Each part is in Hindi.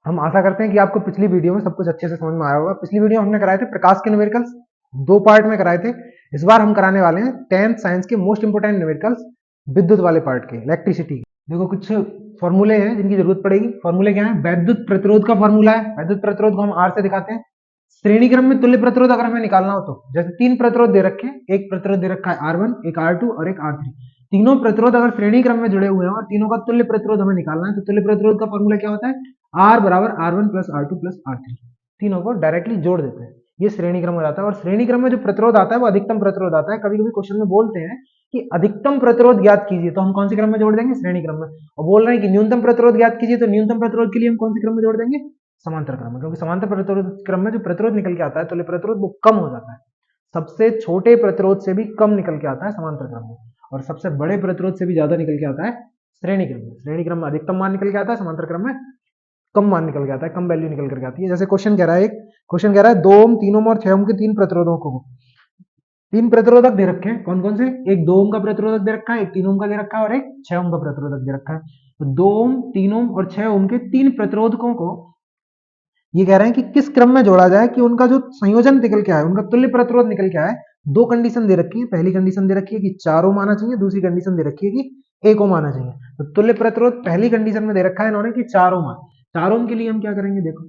हम आशा करते हैं कि आपको पिछली वीडियो में सब कुछ अच्छे से समझ में आया होगा। पिछली वीडियो हमने कराए थे प्रकाश के न्यूमेरिकल्स, 2 पार्ट में कराए थे। इस बार हम कराने वाले हैं 10th साइंस के मोस्ट इंपोर्टेंट न्यूमेरिकल्स, विद्युत वाले पार्ट के, इलेक्ट्रिसिटी। देखो कुछ फॉर्मूले हैं जिनकी जरूरत पड़ेगी। फॉर्मूले क्या है? वैद्युत प्रतिरोध का फॉर्मूला है। वैद्युत प्रतिरोध को हम आर से दिखाते हैं। श्रेणी क्रम में तुल्य प्रतिरोध अगर हमें निकालना हो तो जैसे 3 प्रतिरोध दे रखे हैं, एक प्रतिरोध दे रखा है R1, एक R2 और एक R3। तीनों प्रतिरोध अगर श्रेणी क्रम में जुड़े हुए हैं और तीनों का तुल्य प्रतिरोध हमें निकालना है तो तुल्य प्रतिरोध का फॉर्मूला क्या होता है? R बराबर R1 plus R2 plus R3। तीनों को डायरेक्टली जोड़ देते हैं, ये श्रेणी क्रम हो जाता है। और श्रेणी क्रम में जो प्रतिरोध आता है वो अधिकतम प्रतिरोध आता है। कभी कभी क्वेश्चन में बोलते हैं कि अधिकतम प्रतिरोध ज्ञात कीजिए, तो हम कौन से क्रम में जोड़ देंगे? श्रेणी क्रम में। और बोल रहे हैं कि न्यूनतम प्रतिरोध ज्ञात कीजिए, तो न्यूनतम प्रतिरोध के लिए हम कौन से क्रम में जोड़ देंगे? समांतर क्रम में। क्योंकि समांतर प्रतिरोध क्रम में जो प्रतिरोध निकल के आता है तुल्य प्रतिरोध वो कम हो जाता है। सबसे छोटे प्रतिरोध से भी कम निकल के आता है समांतर क्रम में, और सबसे बड़े प्रतिरोध से भी ज्यादा निकल के आता है श्रेणी क्रम में। श्रेणी क्रम में अधिकतम मान निकल के आता है, समांतर क्रम में कम मान निकल के आता है, कम वैल्यू निकल करके आती है। जैसे क्वेश्चन कह रहा है, एक क्वेश्चन कह रहा है 2 ओम, 3 ओम और 6 ओम के 3 प्रतिरोधों को, 3 प्रतिरोधक दे रखे हैं। कौन कौन से? एक 2 ओम का प्रतिरोधक दे रखा है, एक 3 ओम का दे रखा है और एक 6 ओम का प्रतिरोधक दे रखा है। तो 2 ओम, 3 ओम और 6 ओम के 3 प्रतिरोधकों को ये कह रहे हैं कि किस क्रम में जोड़ा जाए कि उनका जो संयोजन निकल के आए, उनका तुल्य प्रतिरोध निकल के आए। 2 कंडीशन दे रखी है। पहली कंडीशन दे रखी है कि 4 ओम आना चाहिए, दूसरी कंडीशन दे रखी है कि 1 ओम आना चाहिए। तो तुल्य प्रतिरोध पहली कंडीशन में दे रखा है इन्होंने कि 4 ओम। 4 ओम के लिए हम क्या करेंगे? देखो,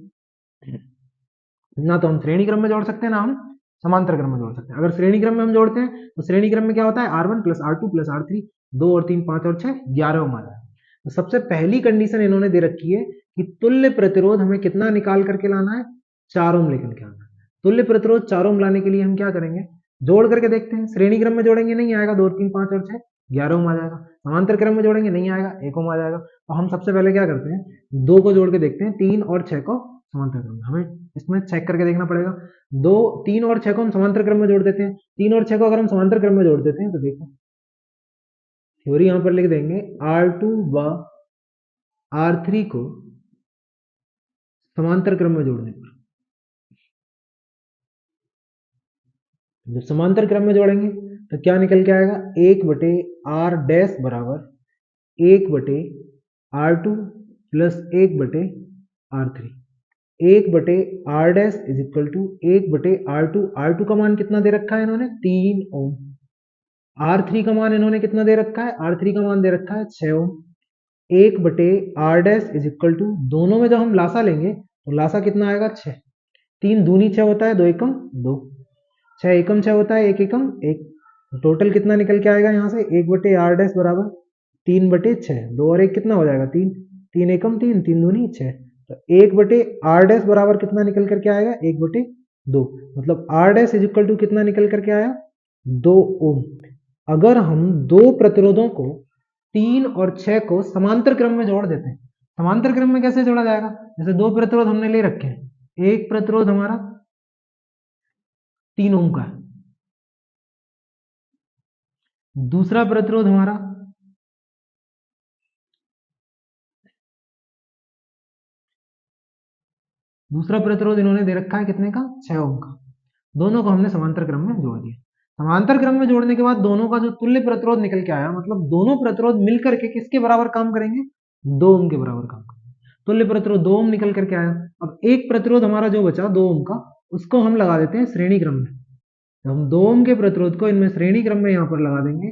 ना तो हम श्रेणी क्रम में जोड़ सकते हैं ना हम समांतर क्रम में जोड़ सकते हैं। अगर श्रेणी क्रम में हम जोड़ते हैं तो श्रेणी क्रम में क्या होता है? R1 plus R2 plus R3, 2 और 3 5 और 6 11 ओम आ जाए। तो सबसे पहली कंडीशन इन्होंने दे रखी है कि तुल्य प्रतिरोध हमें कितना निकाल करके लाना है? 4 ओम लेकर के आना है। तुल्य प्रतिरोध 4 ओम लाने के लिए हम क्या करेंगे? जोड़ करके देखते हैं। श्रेणी क्रम में जोड़ेंगे नहीं आएगा, 2 3 5 और 6 11 ओम आ जाएगा। समांतर क्रम में जोड़ेंगे नहीं आएगा, 1 ओम आ जाएगा। तो हम सबसे पहले क्या करते हैं? 2 को जोड़ के देखते हैं, 3 और 6 को समांतर क्रम में। हमें इसमें चेक करके देखना पड़ेगा। 2 3 और 6 को हम समांतर क्रम में जोड़ देते हैं। 3 और 6 को अगर हम समांतर क्रम में जोड़ देते हैं तो देखो थ्योरी यहां पर लिख देंगे, R2 व R3 को समांतर क्रम में जोड़ने पर, जब समांतर क्रम में जोड़ेंगे तो क्या निकल के आएगा? 1 बटे R डैश बराबर 1 बटे R2 प्लस 1 बटे R3। 1 बटे R dash is equal to 1 बटे R2। R2 का मान कितना दे रखा है इन्होंने? 3 ओम। R3 का मान इन्होंने कितना दे रखा है? R3 का मान दे रखा है 6 ओम। 1 बटे R dash is equal to, दोनों में जब हम लासा लेंगे तो लासा कितना आएगा? 6। 3 दूनी 6 होता है, 2 एकम 2, 6 एकम 6 होता है, 1 एकम 1। टोटल कितना निकल के आएगा यहाँ से? 1 बटे R डैश बराबर 3 बटे 6, 2 और 1 कितना हो जाएगा? 3, 3 एकम 3, 3 दूनी 6। तो 1 बटे R डैश बराबर कितना निकल करके आएगा? 1 बटे 2। मतलब R dash is equal to कितना निकल करके आया? 2 ओम। अगर हम दो प्रतिरोधों को 3 और 6 को समांतर क्रम में जोड़ देते हैं, समांतर क्रम में कैसे जोड़ा जाएगा? जैसे 2 प्रतिरोध हमने ले रखे हैं, एक प्रतिरोध हमारा 3 ओम का है, दूसरा प्रतिरोध हमारा इन्होंने दे रखा है कितने का? 6 ओम का। दोनों को हमने समांतर क्रम में जोड़ दिया। समांतर क्रम में जोड़ने के बाद दोनों का जो तुल्य प्रतिरोध निकल के आया, मतलब दोनों प्रतिरोध मिलकर के किसके बराबर काम करेंगे? 2 ओम के बराबर काम करेंगे। तुल्य प्रतिरोध 2 ओम निकल करके आया। अब एक प्रतिरोध हमारा जो बचा 2 ओम का, उसको हम लगा देते हैं श्रेणी क्रम में। तो हम 2 ओम के प्रतिरोध को इनमें श्रेणी क्रम में यहाँ पर लगा देंगे।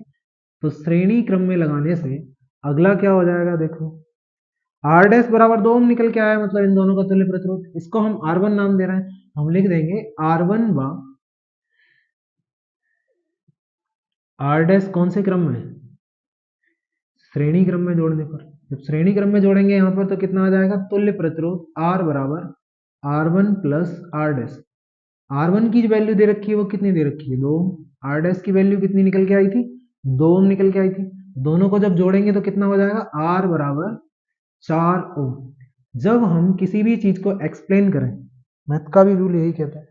तो श्रेणी क्रम में लगाने से अगला क्या हो जाएगा? देखो, R डैश बराबर 2 ओम निकल के आया, मतलब इन दोनों का तुल्य प्रतिरोध। इसको हम R1 नाम दे रहे हैं, हम लिख देंगे R1 व R डैश कौन से क्रम में? श्रेणी क्रम में जोड़ने पर। जब श्रेणी क्रम में जोड़ेंगे यहाँ पर तो कितना आ जाएगा? तुल्य प्रतिरोध R बराबर R1 plus R dash. R1 की वैल्यू दे रखी है वो कितनी दे रखी है? 2 ओम। R डैश की वैल्यू कितनी निकल के आई थी? 2 ओम निकल के आई थी। दोनों को जब जोड़ेंगे तो कितना हो जाएगा? R बराबर 4 ओम। जब हम किसी भी चीज को एक्सप्लेन करें, मैथ का भी रूल यही कहता है,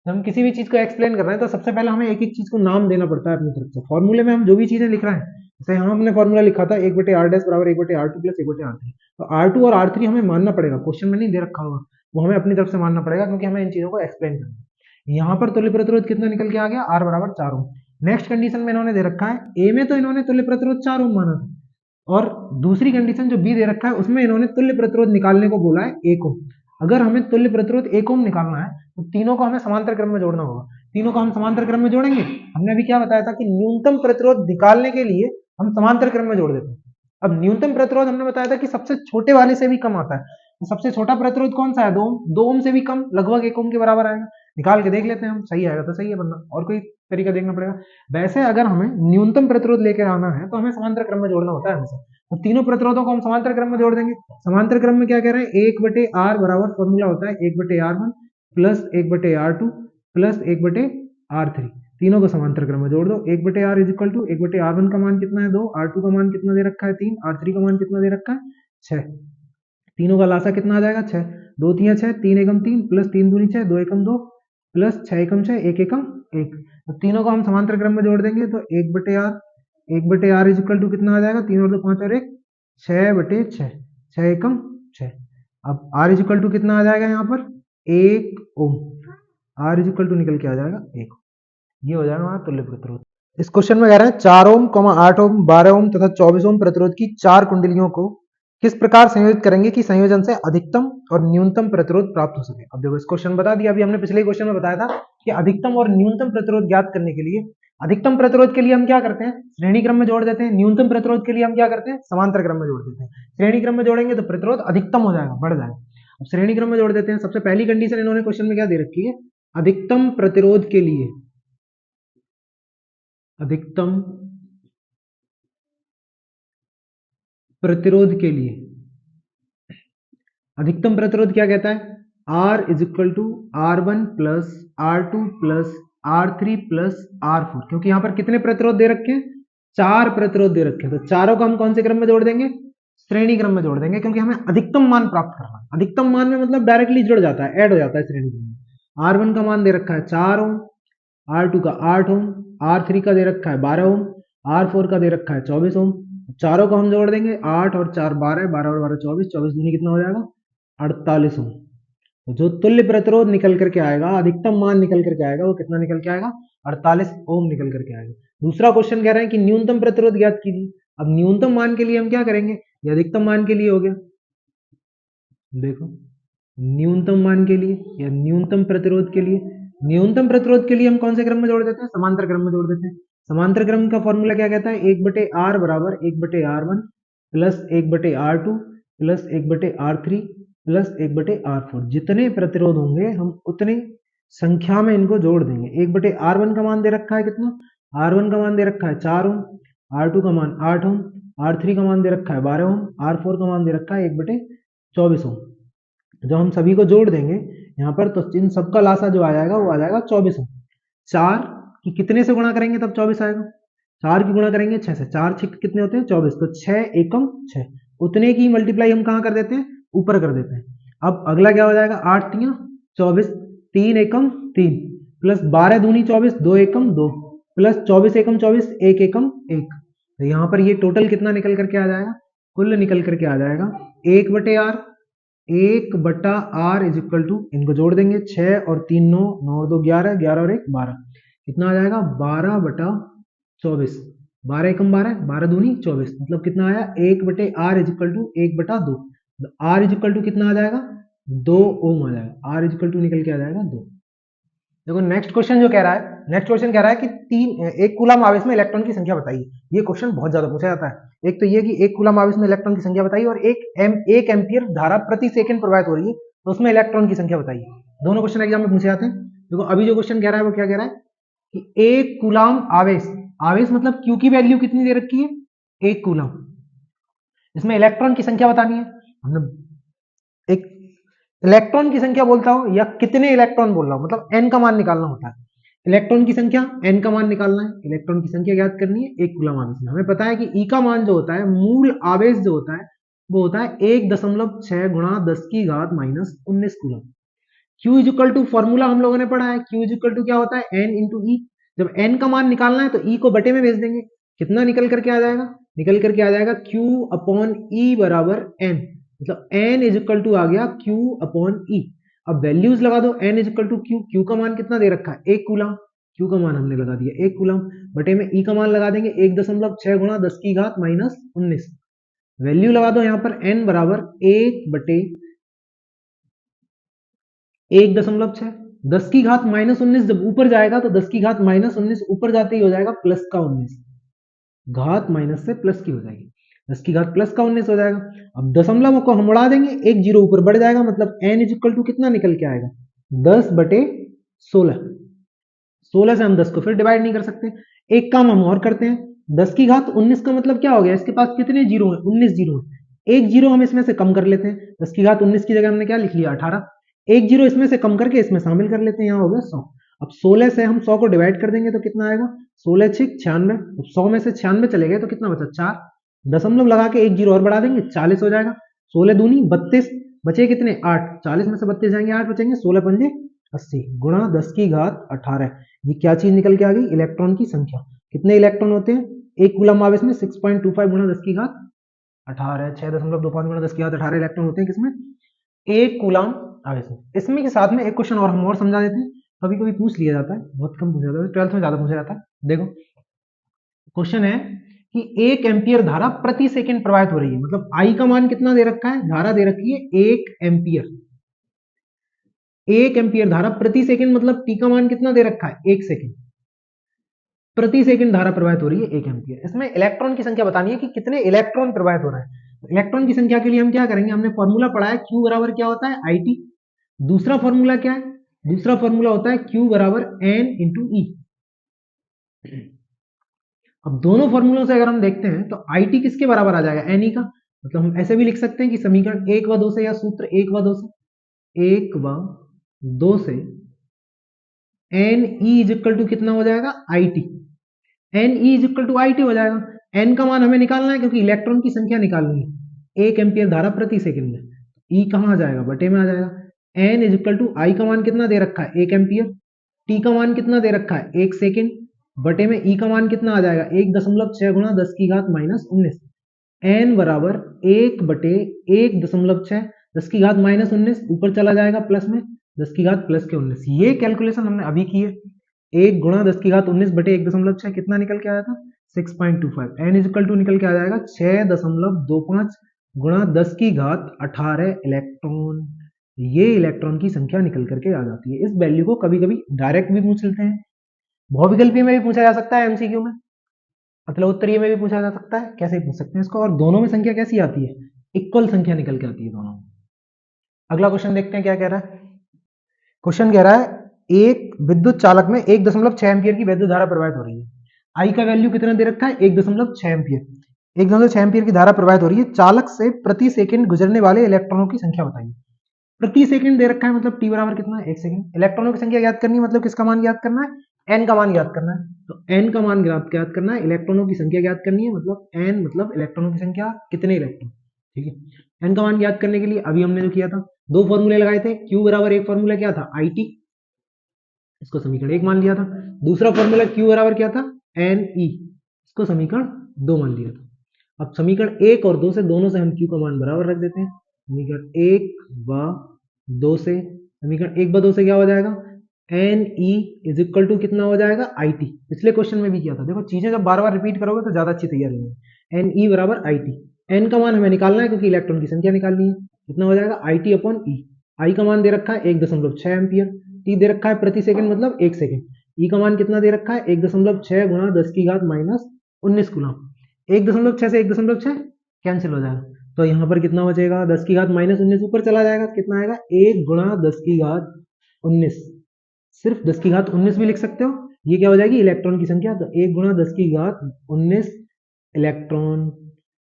जब हम किसी भी चीज को एक्सप्लेन कर रहे हैं तो सबसे पहले हमें एक एक चीज को नाम देना पड़ता है अपनी तरफ से। फॉर्मूले में हम जो भी चीजें लिख रहे हैं, जैसे हम हमने फॉर्मूला लिखा था 1 बटे R डैश बराबर 1 बटे R2 प्लस 1 बटे R3, तो R2 और R3 हमें मानना पड़ेगा, क्वेश्चन में नहीं दे रखा होगा, वो हमें अपनी तरफ से मानना पड़ेगा क्योंकि हमें इन चीजों को एक्सप्लेन करना है। यहाँ पर तुल्य प्रतिरोध कितना निकल के आ गया? R बराबर 4 ओम। नेक्स्ट कंडीशन में इन्होंने दे रखा है, ए में तो इन्होंने तुल्य प्रतिरोध 4 ओम माना था, और दूसरी कंडीशन जो बी दे रखा है उसमें इन्होंने तुल्य प्रतिरोध निकालने को बोला है 1 ओम। अगर हमें तुल्य प्रतिरोध 1 ओम निकालना है तो तीनों को हमें समांतर क्रम में जोड़ना होगा। तीनों को हम समांतर क्रम में जोड़ेंगे। हमने अभी क्या बताया था कि न्यूनतम प्रतिरोध निकालने के लिए हम समांतर क्रम में जोड़ देते हैं। अब न्यूनतम प्रतिरोध हमने बताया था कि सबसे छोटे वाले से भी कम आता है। तो सबसे छोटा प्रतिरोध कौन सा है? 2 ओम। 2 ओम से भी कम, लगभग 1 ओम के बराबर आएगा। निकाल के देख लेते हैं हम, सही आएगा तो सही है, वरना और कोई तरीका देखना पड़ेगा। वैसे अगर हमें न्यूनतम प्रतिरोध लेकर आना है तो हमें समांतर क्रम में जोड़ना होता है हमेशा। तो तीनों प्रतिरोधों को हम समांतर क्रम में जोड़ देंगे। समांतर क्रम में क्या कह रहे हैं? 1/r बराबर फॉर्मूला होता है 1/r1 plus 1/r2 plus 1/r3। तीनों को समांतर क्रम में जोड़ दो। 1/r is equal to 1/r1 का मान कितना है? 2। r2 का मान कितना दे रखा है? 3। r3 का मान कितना दे रखा है? 6। तीनों का लासा कितना आ जाएगा? 6। 2 3 6, 3 एकम 3 प्लस 3 दूनी 6, 2 एकम 2 प्लस 6 एकम 6, 1 एकम 1। तो तीनों को हम समांतर क्रम में जोड़ देंगे तो 1/r इज इक्वल टू कितना आ जाएगा? 3 और 2 5 और 1 6/6, 6 एकम 6। अब r इज इक्वल टू कितना आ जाएगा यहाँ पर? 1 ओम। r इज इक्वल टू निकल के आ जाएगा 1। ये हो जाएगा हमारा तुल्य प्रतिरोध। इस क्वेश्चन में कह रहे हैं 4 ओम, 8 ओम, 12 ओम तथा 24 ओम प्रतिरोध की 4 कुंडलियों को किस प्रकार संयोजित करेंगे कि संयोजन से अधिकतम और न्यूनतम प्रतिरोध प्राप्त हो सके। अब देखो इस क्वेश्चन बता दिया, अभी हमने पिछले क्वेश्चन में बताया था कि अधिकतम और न्यूनतम प्रतिरोध ज्ञात करने के लिए अधिकतम प्रतिरोध के लिए हम क्या करते हैं? श्रेणी क्रम में जोड़ देते हैं। न्यूनतम प्रतिरोध के लिए हम क्या करते हैं? समांतर क्रम में जोड़ देते हैं। श्रेणी क्रम में जोड़ेंगे तो प्रतिरोध अधिकतम हो जाएगा, बढ़ जाएगा। अब श्रेणी क्रम में जोड़ देते हैं। सबसे पहली कंडीशन इन्होंने क्वेश्चन में क्या दे रखी है? अधिकतम प्रतिरोध के लिए, अधिकतम प्रतिरोध के लिए, अधिकतम प्रतिरोध क्या कहता है? R is equal to R1 plus R2 plus R3 plus R4। क्योंकि यहां पर कितने प्रतिरोध दे रखे हैं? 4 प्रतिरोध दे रखे हैं। तो चारों को हम कौन से क्रम में जोड़ देंगे? श्रेणी क्रम में जोड़ देंगे, क्योंकि हमें अधिकतम मान प्राप्त करना है। अधिकतम मान में मतलब डायरेक्टली जुड़ जाता है, ऐड हो जाता है श्रेणी क्रम में। R1 का मान दे रखा है 4 ओम, R2 का 8 ओम, R3 का दे रखा है 12 ओम, R4 का दे रखा है 24 ओम। चारों को हम जोड़ देंगे। 8 और 4 12, 12 और 12 24, 24 दूनी कितना हो जाएगा? 48 ओम। तो जो तुल्य प्रतिरोध निकल करके आएगा, अधिकतम मान निकल करके आएगा, वो कितना निकल के आएगा? 48 ओम निकल करके आएगा। दूसरा क्वेश्चन कह रहे हैं कि न्यूनतम प्रतिरोध ज्ञात कीजिए। अब न्यूनतम मान के लिए हम क्या करेंगे? ये अधिकतम मान के लिए हो गया, देखो न्यूनतम मान के लिए या न्यूनतम प्रतिरोध के लिए, न्यूनतम प्रतिरोध के लिए हम कौन से क्रम में जोड़ देते हैं? समांतर क्रम में जोड़ देते हैं। समांतर क्रम का फॉर्मूला क्या कहता है? 1/r बराबर 1/r1 plus 1/r2 plus 1/r3 plus 1/r4। जितने प्रतिरोध होंगे हम उतनी संख्या में इनको जोड़ देंगे। 1/r1 का मान दे रखा है कितना? R1 का मान दे रखा है 4 ओम, R2 का मान 8 ओम, R3 का मान दे रखा है 12 ओम, R4 का मान दे रखा है 1/24 ओम। जब हम सभी को जोड़ देंगे यहाँ पर तो इन सबका लासा जो आ जाएगा वो आ जाएगा 24 ओम। 4 की कितने से गुणा करेंगे तब 24 आएगा? 4 की गुणा करेंगे 6 से। 4 6 कितने होते हैं? 24। तो 6 एकम 6, उतने की मल्टीप्लाई हम कहाँ कर देते हैं? ऊपर कर देते हैं। अब अगला क्या हो जाएगा? 8 तियां 24, 3 एकम 3 प्लस 12 दूनी 24, 2 एकम 2 प्लस 24 एकम 24, 1 एकम 1। तो यहाँ पर ये टोटल कितना निकल करके आ जाएगा? कुल निकल करके आ जाएगा 1/r, 1/r is equal to, इनको जोड़ देंगे 6 और 3 9, 9 और 2 11, 11 और 1 12। कितना आ जाएगा? 12/24। 12 एकम 12, 12 दूनी 24, मतलब कितना आया? 1/r is equal to 1/2। r is equal to कितना आ जाएगा? 2 ओम आ जाएगा। r इज इक्वल टू निकल के आ जाएगा 2। देखो नेक्स्ट क्वेश्चन जो कह रहा है, नेक्स्ट क्वेश्चन कह रहा है कि 1 कूलम आवेश में इलेक्ट्रॉन की संख्या बताइए। ये क्वेश्चन बहुत ज्यादा पूछा जाता है। एक तो ये कि 1 कूलम आवेश में इलेक्ट्रॉन की संख्या बताइए, और 1 एम्पियर धारा प्रति सेकंड प्रवाहित हो रही है तो उसमें इलेक्ट्रॉन की संख्या बताइए। दोनों क्वेश्चन एग्जाम में पूछे जाते हैं। देखो अभी जो क्वेश्चन कह रहा है वो क्या कह रहा है कि 1 कूलम आवेश, आवेश मतलब क्यू की वैल्यू कितनी दे रखी है? 1 कूलम। इसमें इलेक्ट्रॉन की संख्या बतानी है। हमने एक इलेक्ट्रॉन की संख्या बोलता हूं या कितने इलेक्ट्रॉन बोल रहा हूं, मतलब एन का मान निकालना होता है। इलेक्ट्रॉन की संख्या, एन का मान निकालना है। इलेक्ट्रॉन की संख्या ज्ञात करनी है 1 कूलम आवेश में। हमें पता है कि ई का मान जो होता है, मूल आवेश जो होता है वो होता है 1.6 गुणा 10 की घात -19 coulomb. Q is equal to, formula हम लोगों ने पढ़ा है, Q इज इक्वल टू क्या होता है? N इंटू ई। जब N का मान निकालना है तो E को बटे में भेज देंगे। कितना निकल करके आ जाएगा? निकल करके आ जाएगा Q अपॉन E बराबर N, मतलब N इज इक्वल टू आ गया Q अपॉन E। अब वैल्यूज लगा दो। N is equal to Q, Q का मान कितना दे रखा है? 1 कूलम। Q का मान हमने लगा दिया 1 कूलम, बटे में E का मान लगा देंगे 1.6 गुणा 10 की घात -19। वैल्यू लगा दो यहाँ पर n बराबर 1/1.6। 10 की घात -19 जब ऊपर जाएगा तो 10 की घात -19 ऊपर जाते ही हो जाएगा प्लस का 19, घात माइनस से प्लस की हो जाएगी, 10 की घात प्लस का 19 हो जाएगा। अब दशमलव को हम उड़ा देंगे, एक जीरो ऊपर बढ़ जाएगा, मतलब n इज इक्वल टू कितना निकल के आएगा 10/16। 16 से हम 10 को फिर डिवाइड नहीं कर सकते। एक काम हम और करते हैं, 10 की घात 19 का मतलब क्या हो गया, इसके पास कितने जीरो है 19 जीरो है, एक जीरो हम इसमें से कम कर लेते हैं। 10 की घात 19 की जगह हमने क्या लिख लिया 18, एक जीरो इसमें से कम करके इसमें शामिल कर लेते हैं, यहाँ हो गया 100। अब 16 से हम 100 को डिवाइड कर देंगे तो कितना आएगा 16 6 96। अब 100 में से 96 चले गए तो कितना बचा 4, दशमलव लगा के एक जीरो और बढ़ा देंगे 40 हो जाएगा। 16 दूनी 32, बचे कितने 8, 40 में से 32 जाएंगे 8 बचेंगे, 16 पंजे 80 गुणा 10 की घात 18। ये क्या चीज निकल के आ गई, इलेक्ट्रॉन की संख्या। कितने इलेक्ट्रॉन होते हैं एक कूलम आवेश में, 6.25 गुणा 10 की घात 18, 6.25 गुणा 10 की घात 18 इलेक्ट्रॉन होते हैं किसमें, एक कूलम आवेश में। इसमें के साथ में एक क्वेश्चन और हम और समझा देते हैं, कभी कभी पूछ लिया जाता है, बहुत कम पूछा जाता है, 12th में ज्यादा पूछा जाता है। देखो क्वेश्चन है कि 1 एम्पियर धारा प्रति सेकंड प्रवाहित हो रही है, मतलब आई का मान कितना दे रखा है, धारा दे रखी है 1 एम्पियर। 1 एम्पियर धारा प्रति सेकंड मतलब टी का मान कितना दे रखा है 1 सेकंड, प्रति सेकंड धारा प्रवाहित हो रही है 1 एम्पियर। इसमें इलेक्ट्रॉन की संख्या बतानी है कि कितने इलेक्ट्रॉन प्रवाहित हो रहे हैं। इलेक्ट्रॉन की संख्या के लिए हम क्या करेंगे, हमने फॉर्मूला पढ़ा है Q बराबर क्या होता है IT। दूसरा फॉर्मूला क्या है, दूसरा फॉर्मूला होता है Q बराबर N इंटू E। अब दोनों फॉर्मूलों से अगर हम देखते हैं तो IT किसके बराबर आ जाएगा NE का, मतलब हम ऐसे भी लिख सकते हैं कि समीकरण 1 व 2 से, या सूत्र 1 व 2 से, 1 व 2 से NE इज इक्वल टू कितना हो जाएगा IT, NE is equal to IT हो जाएगा। N का मान हमें निकालना है क्योंकि इलेक्ट्रॉन की संख्या निकालनी है, 1 एम्पियर धारा प्रति सेकंड में, E कहाँ आ जाएगा बटे में आ जाएगा। N is equal to I का मान कितना दे रखा है 1 एम्पियर, T का मान कितना दे रखा है 1 सेकंड, बटे में E का मान कितना आ जाएगा 1.6 गुणा 10 की घात -19। N बराबर 1/1.6, 10 की घात -19 ऊपर चला जाएगा प्लस में, 10 की घात प्लस के 19। ये कैलकुलेशन हमने अभी की है, 1 गुणा 10 की घात 19 बटे 1.6 कितना निकल के आया था 6.25। N इज इक्वल टू निकल के आ जाएगा 6.25 गुणा 10 की घात 18 इलेक्ट्रॉन। ये इलेक्ट्रॉन की संख्या निकल करके आ जाती है। इस वैल्यू को कभी कभी डायरेक्ट भी पूछ लेते हैं, बहुविकल्पीय में भी पूछा जा सकता है, एमसीक्यू में, मतलब उत्तरीय में भी पूछा जा सकता है, कैसे पूछ सकते हैं इसको। और दोनों में संख्या कैसी आती है, इक्वल संख्या निकल के आती है दोनों में। अगला क्वेश्चन देखते हैं क्या कह रहा है। क्वेश्चन कह रहा है एक विद्युत चालक में 1.6 एम्पियर की वैद्युत धारा प्रवाहित हो रही है। आई का वैल्यू कितना दे रखा है 1.6 एम्पियर, 1.6 एम्पियर की धारा प्रवाहित हो रही है। चालक से प्रति सेकंड गुजरने वाले इलेक्ट्रॉनों की संख्या बताइए। प्रति सेकंड दे रखा है, मतलब टी बराबर कितना है 1 सेकंड। इलेक्ट्रॉनों की संख्या ज्ञात करनी है, मतलब किसका मान ज्ञात करना है, एन का मान ज्ञात करना है। तो एन का मान ज्ञात करना है, इलेक्ट्रॉनों की संख्या ज्ञात करनी है, मतलब एन मतलब इलेक्ट्रॉनों की संख्या, कितने इलेक्ट्रॉन, ठीक है। एन का मान ज्ञात करने के लिए अभी हमने जो किया था, दो फॉर्मूले लगाए थे। क्यू बराबर एक फॉर्मूला क्या था IT, इसको समीकरण 1 मान लिया था। दूसरा फॉर्मूला Q बराबर क्या था NE, इसको समीकरण 2 मान लिया था। अब समीकरण 1 और 2 से, दोनों से हम Q का मान बराबर रख देते हैं। समीकरण 1 व 2 से, समीकरण 1 व 2 से क्या हो जाएगा NE इज इक्वल टू कितना हो जाएगा IT। पिछले क्वेश्चन में भी किया था, देखो चीजें जब बार बार रिपीट करोगे तो ज्यादा अच्छी तैयारी होगी। NE बराबर IT, N का मान हमें निकालना है क्योंकि इलेक्ट्रॉन की संख्या निकालनी है। कितना हो जाएगा IT अपॉन E। I का मान दे रखा है 1.6 एम्पियर, T दे रखा है प्रति सेकंड मतलब 1 सेकंड, E का मान कितना दे रखा है 1.6 गुणा 10 की घात -19 कूलम। 1.6 से 1.6 कैंसिल हो जाएगा, तो यहाँ पर कितना बचेगा 10 की घात -19 ऊपर चला जाएगा, कितना आएगा 1 गुणा 10 की घात 19, सिर्फ 10 की घात 19 भी लिख सकते हो। ये क्या हो जाएगी इलेक्ट्रॉन की संख्या, तो 1 गुणा 10 की घात 19 इलेक्ट्रॉन,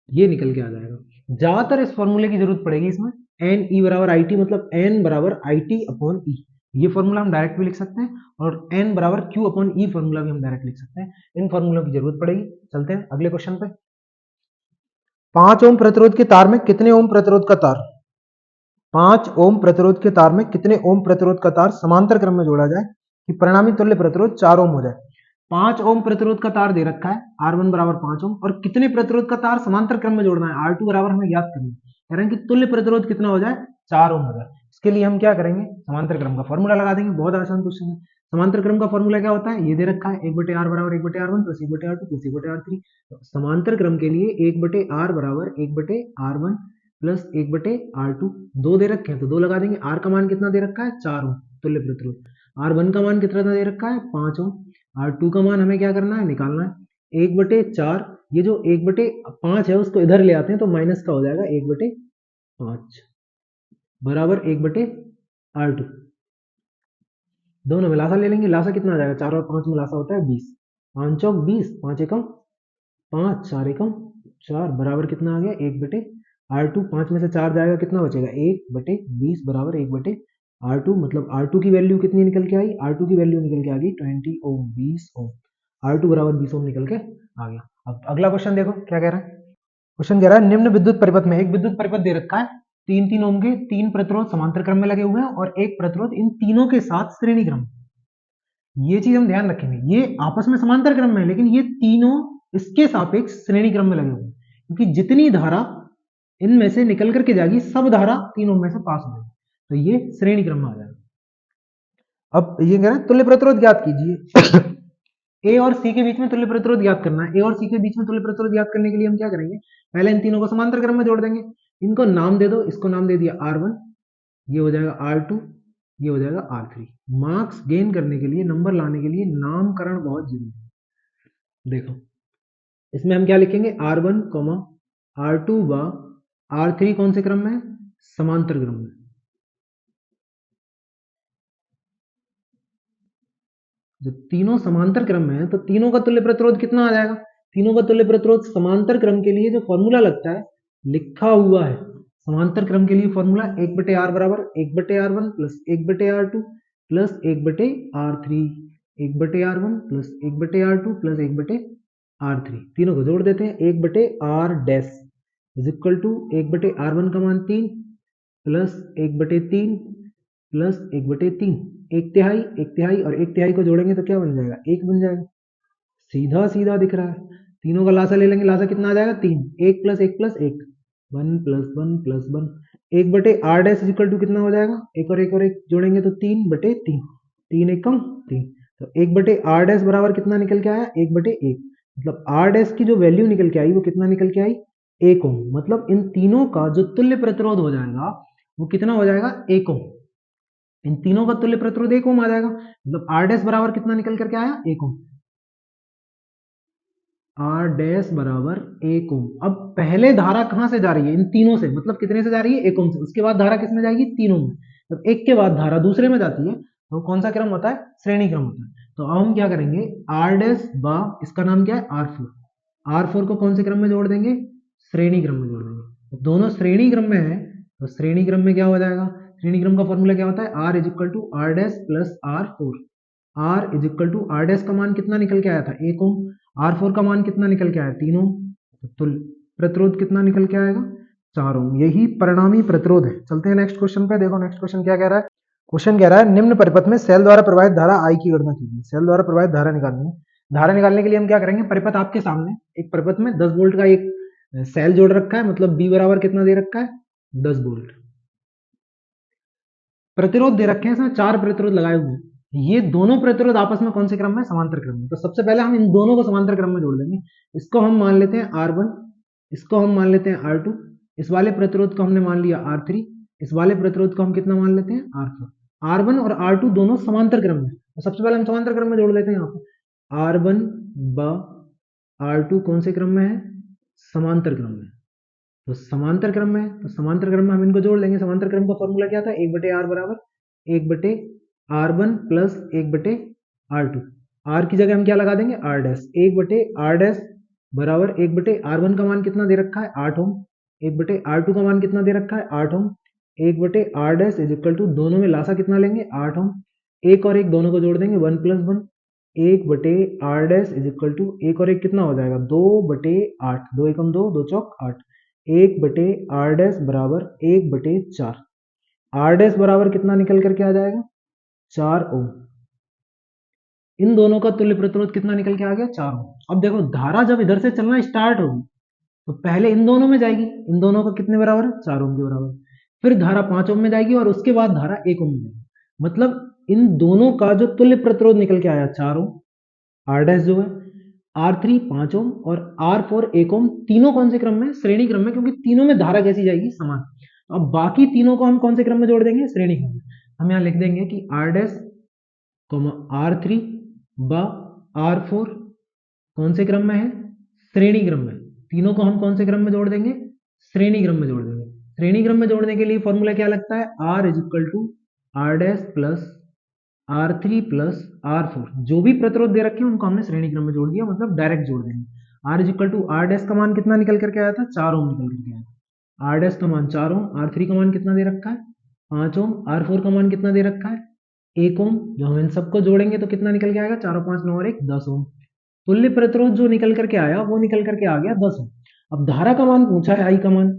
ये निकल के आ जाएगा। ज्यादातर इस फॉर्मूले की जरूरत पड़ेगी इसमें, NE बराबर IT, मतलब N बराबर IT अपॉन E। ये फॉर्मूला हम डायरेक्ट भी लिख सकते हैं, और N बराबर Q अपॉन E फॉर्मूला भी हम डायरेक्ट लिख सकते हैं। इन फॉर्मूलों की जरूरत पड़ेगी। चलते हैं अगले क्वेश्चन पे। 5 ओम प्रतिरोध के तार में कितने ओम प्रतिरोध का तार, 5 ओम प्रतिरोध के तार में कितने ओम प्रतिरोध का तार समांतर क्रम में जोड़ा जाए कि परिणामी तुल्य प्रतिरोध 4 ओम हो जाए। 5 ओम प्रतिरोध का तार दे रखा है, R1 बराबर 5 ओम, और कितने प्रतिरोध का तार समांतर क्रम में जोड़ना है, R2 बराबर हमें याद करना है। कह रहे हैं कि तुल्य प्रतिरोध कितना हो जाए 4 ओम हो जाए। उसके लिए हम क्या करेंगे, समांतर क्रम का फॉर्मूला लगा देंगे। बहुत आसान क्वेश्चन है। समांतर क्रम का फॉर्मूला क्या होता है, ये दे रखा है 1/r बराबर 1/r1 plus 1/r2 plus 1/r3। तो समांतर क्रम के लिए 1/r बराबर 1/r1 प्लस 1/r2, दो दे रखे हैं तो दो लगा देंगे। r का मान कितना दे रखा है, 4 ओम तुल्य प्रतिरोध। r1 का मान कितना दे रखा है, 5 ओम। r2 का मान हमें क्या करना है, निकालना है। 1/4, ये जो 1/5 है उसको इधर ले आते हैं तो माइनस का हो जाएगा 1/5 बराबर 1/r2। दोनों में लासा ले लेंगे, लासा कितना आ जाएगा, 4 और 5 में लासा होता है 20, 5 चौक 20, 5 एकम 5, 4 एकम 4 बराबर कितना आ गया, 1/r2। 5 में से 4 जाएगा, कितना बचेगा, 1/20 बराबर 1/r2। मतलब R2 की वैल्यू कितनी निकल के आई, R2 की वैल्यू निकल के आ गई 20 ओम, 20 ओम। R2 बराबर 20 ओम निकल के आ गया। अब अगला क्वेश्चन देखो क्या कह रहा है। क्वेश्चन कह रहा है निम्न विद्युत परिपथ में, एक विद्युत परिपथ दे रखा है, 3-3 ओम के 3 प्रतिरोध समांतर क्रम में लगे हुए हैं और एक प्रतिरोध इन तीनों के साथ श्रेणी क्रम। ये चीज हम ध्यान रखेंगे, ये आपस में समांतर क्रम में है लेकिन ये तीनों इसके सापेक्ष श्रेणी क्रम में लगे हुए हैं, क्योंकि जितनी धारा इनमें से निकल करके जाएगी सब धारा तीनों में से पास हो जाएगी, तो ये श्रेणी क्रम में आ जाएगा। अब ये कह रहे हैं तुल्य प्रतिरोध ज्ञात कीजिए। ए और सी के बीच में तुल्य प्रतिरोध ज्ञात करना है। ए और सी के बीच में तुल्य प्रतिरोध ज्ञात करने के लिए हम क्या करेंगे, पहले इन तीनों को समांतर क्रम में जोड़ देंगे। इनको नाम दे दो, इसको नाम दे दिया R1, ये हो जाएगा R2, ये हो जाएगा R3। मार्क्स गेन करने के लिए, नंबर लाने के लिए नामकरण बहुत जरूरी है। देखो इसमें हम क्या लिखेंगे, R1, R2 व R3 कौन से क्रम में, समांतर क्रम में। जब तीनों समांतर क्रम में है तो तीनों का तुल्य प्रतिरोध कितना आ जाएगा, तीनों का तुल्य प्रतिरोध समांतर क्रम के लिए जो फॉर्मूला लगता है लिखा हुआ है, समांतर क्रम के लिए फॉर्मूला 1/r बराबर 1/r1 plus 1/r2 plus 1/r3, 1/r1 plus 1/r2 plus 1/r3। तीनों को जोड़ देते हैं, 1/r dash is equal to 1/r1 का मान 3 प्लस 1/3 प्लस 1/3, 1/3, 1/3 और 1/3 को जोड़ेंगे तो क्या बन जाएगा, 1 बन जाएगा। सीधा सीधा दिख रहा है। तीनों का लासा ले लेंगे, लासा कितना आ जाएगा, 3, 1 plus 1 plus 1, 1 plus 1 plus 1। 1/r dash equal to कितना हो जाएगा, 1 और 1 जोड़ेंगे तो 3/3, 3 एकम 3। तो 1/r डैश बराबर कितना निकल के आया, 1/1। मतलब r डैश की जो वैल्यू निकल के आई वो कितना निकल के आई, 1 ओम। मतलब इन तीनों का जो तुल्य प्रतिरोध हो जाएगा वो कितना हो जाएगा, 1 ओम। इन तीनों का तुल्य प्रतिरोध 1 ओम आ जाएगा। मतलब r डैश बराबर कितना निकल करके आया, 1 ओम। R डैश बराबर 1 ओम। अब पहले धारा कहां से जा रही है, इन तीनों से, मतलब कितने से जा रही है, 1 ओम से। उसके बाद धारा किस में जाएगी, तीनों में। जब एक के बाद धारा दूसरे में जाती है तो कौन सा क्रम होता है, श्रेणी क्रम होता है। तो अब हम क्या करेंगे, R डैश व इसका नाम क्या है, R4। R4 को कौन से क्रम में जोड़ देंगे, श्रेणी क्रम में जोड़ देंगे। तो दोनों श्रेणी क्रम में है तो श्रेणी क्रम में क्या हो जाएगा, श्रेणी क्रम का फॉर्मूला क्या होता है, R is equal to R dash plus R4। R is equal to R dash का मान कितना निकल के आया था, 1 ओम। R4 का मान कितना निकल के आया, 3 ओम। तो प्रतिरोध कितना निकल के आएगा, 4 ओम। यही परिणामी प्रतिरोध है। चलते हैं नेक्स्ट क्वेश्चन पे। देखो नेक्स्ट क्वेश्चन क्या कह रहा है। क्वेश्चन कह रहा है निम्न परिपथ में सेल द्वारा प्रवाहित धारा I की गणना कीजिए। सेल द्वारा प्रवाहित धारा निकालनी है। धारा निकालने के लिए हम क्या करेंगे, परिपथ आपके सामने, एक परिपथ में 10 वोल्ट का एक सेल जोड़ रखा है, मतलब B बराबर कितना दे रखा है, 10 वोल्ट। प्रतिरोध दे रखे हैं, इसमें 4 प्रतिरोध लगाए हुए हैं। ये दोनों प्रतिरोध आपस में कौन से क्रम में, समांतर क्रम में। तो सबसे पहले हम इन दोनों को समांतर क्रम में जोड़ देंगे। इसको हम मान लेते हैं R1, इसको हम मान लेते हैं R2, इस वाले प्रतिरोध को हमने मान लिया R3, इस वाले प्रतिरोध को हम कितना मान लेते हैं, R4। R1 और R2 दोनों समांतर क्रम में, तो सबसे पहले हम समांतर क्रम में जोड़ लेते हैं। यहाँ पर R1 व R2 कौन से क्रम में है, समांतर क्रम में। तो समांतर क्रम में, तो समांतर क्रम में हम इनको जोड़ लेंगे। समांतर क्रम का फॉर्मूला क्या था, 1/r बराबर 1/r1 प्लस 1/r2। r की जगह हम क्या लगा देंगे, r डैश। 1/r डैश बराबर 1/r1 का मान कितना दे रखा है, 8 ओम। 1/r2 का मान कितना दे रखा है, 8 ohm. 1/r dash is equal to, दोनों में लासा कितना लेंगे, 8 ओम। 1 और 1 दोनों को जोड़ देंगे, 1 plus 1। 1/r dash is equal to, 1 और 1 कितना हो जाएगा, 2/8। 2 एकम 2, 2 चौक 8। 1/r डैश बराबर 1/4। r डैश बराबर कितना निकल करके आ जाएगा, 4 ओम। इन दोनों का तुल्य प्रतिरोध कितना निकल के आ गया, 4 ओम। अब देखो धारा जब इधर से चलना स्टार्ट होगी तो पहले इन दोनों में जाएगी, इन दोनों का कितने बराबर है, 4 ओम के बराबर। फिर धारा 5 ओम में जाएगी और उसके बाद धारा 1 ओम में जाएगी। मतलब इन दोनों का जो तुल्य प्रतिरोध निकल के आया 4 ओम, आर डैश जो है, R3 5 ओम और R4 1 ओम, तीनों कौन से क्रम में? श्रेणी क्रम में, क्योंकि तीनों में धारा कैसी जाएगी? समान। अब बाकी तीनों को हम कौन से क्रम में जोड़ देंगे? श्रेणी क्रम में। हम यहाँ लिख देंगे कि R डैश R3 व R4 कौन से क्रम में है? श्रेणी क्रम में। तीनों को हम कौन से क्रम में जोड़ देंगे? श्रेणी क्रम में जोड़ देंगे। श्रेणी क्रम में जोड़ने के लिए फॉर्मूला क्या लगता है? R is equal to R dash plus R3 plus R4, जो भी प्रतिरोध दे रखे हैं उनको हमने श्रेणी क्रम में जोड़ दिया, मतलब डायरेक्ट जोड़ देंगे। R is equal to R dash का मान कितना निकल करके आया था? 4 ओम निकल करके आया था। R डैश का मान 4 ओम, R3 का मान कितना दे रखा है? 5 ओम, R4 का मान कितना दे रखा है? 1 ओम। जो हम इन सबको जोड़ेंगे तो कितना निकल के आएगा? 4 और 5 9 और 1 10 ओम। तुल्य प्रतिरोध जो निकल करके आया वो निकल करके आ गया 10 ओम। अब धारा का मान पूछा है, आई का मान।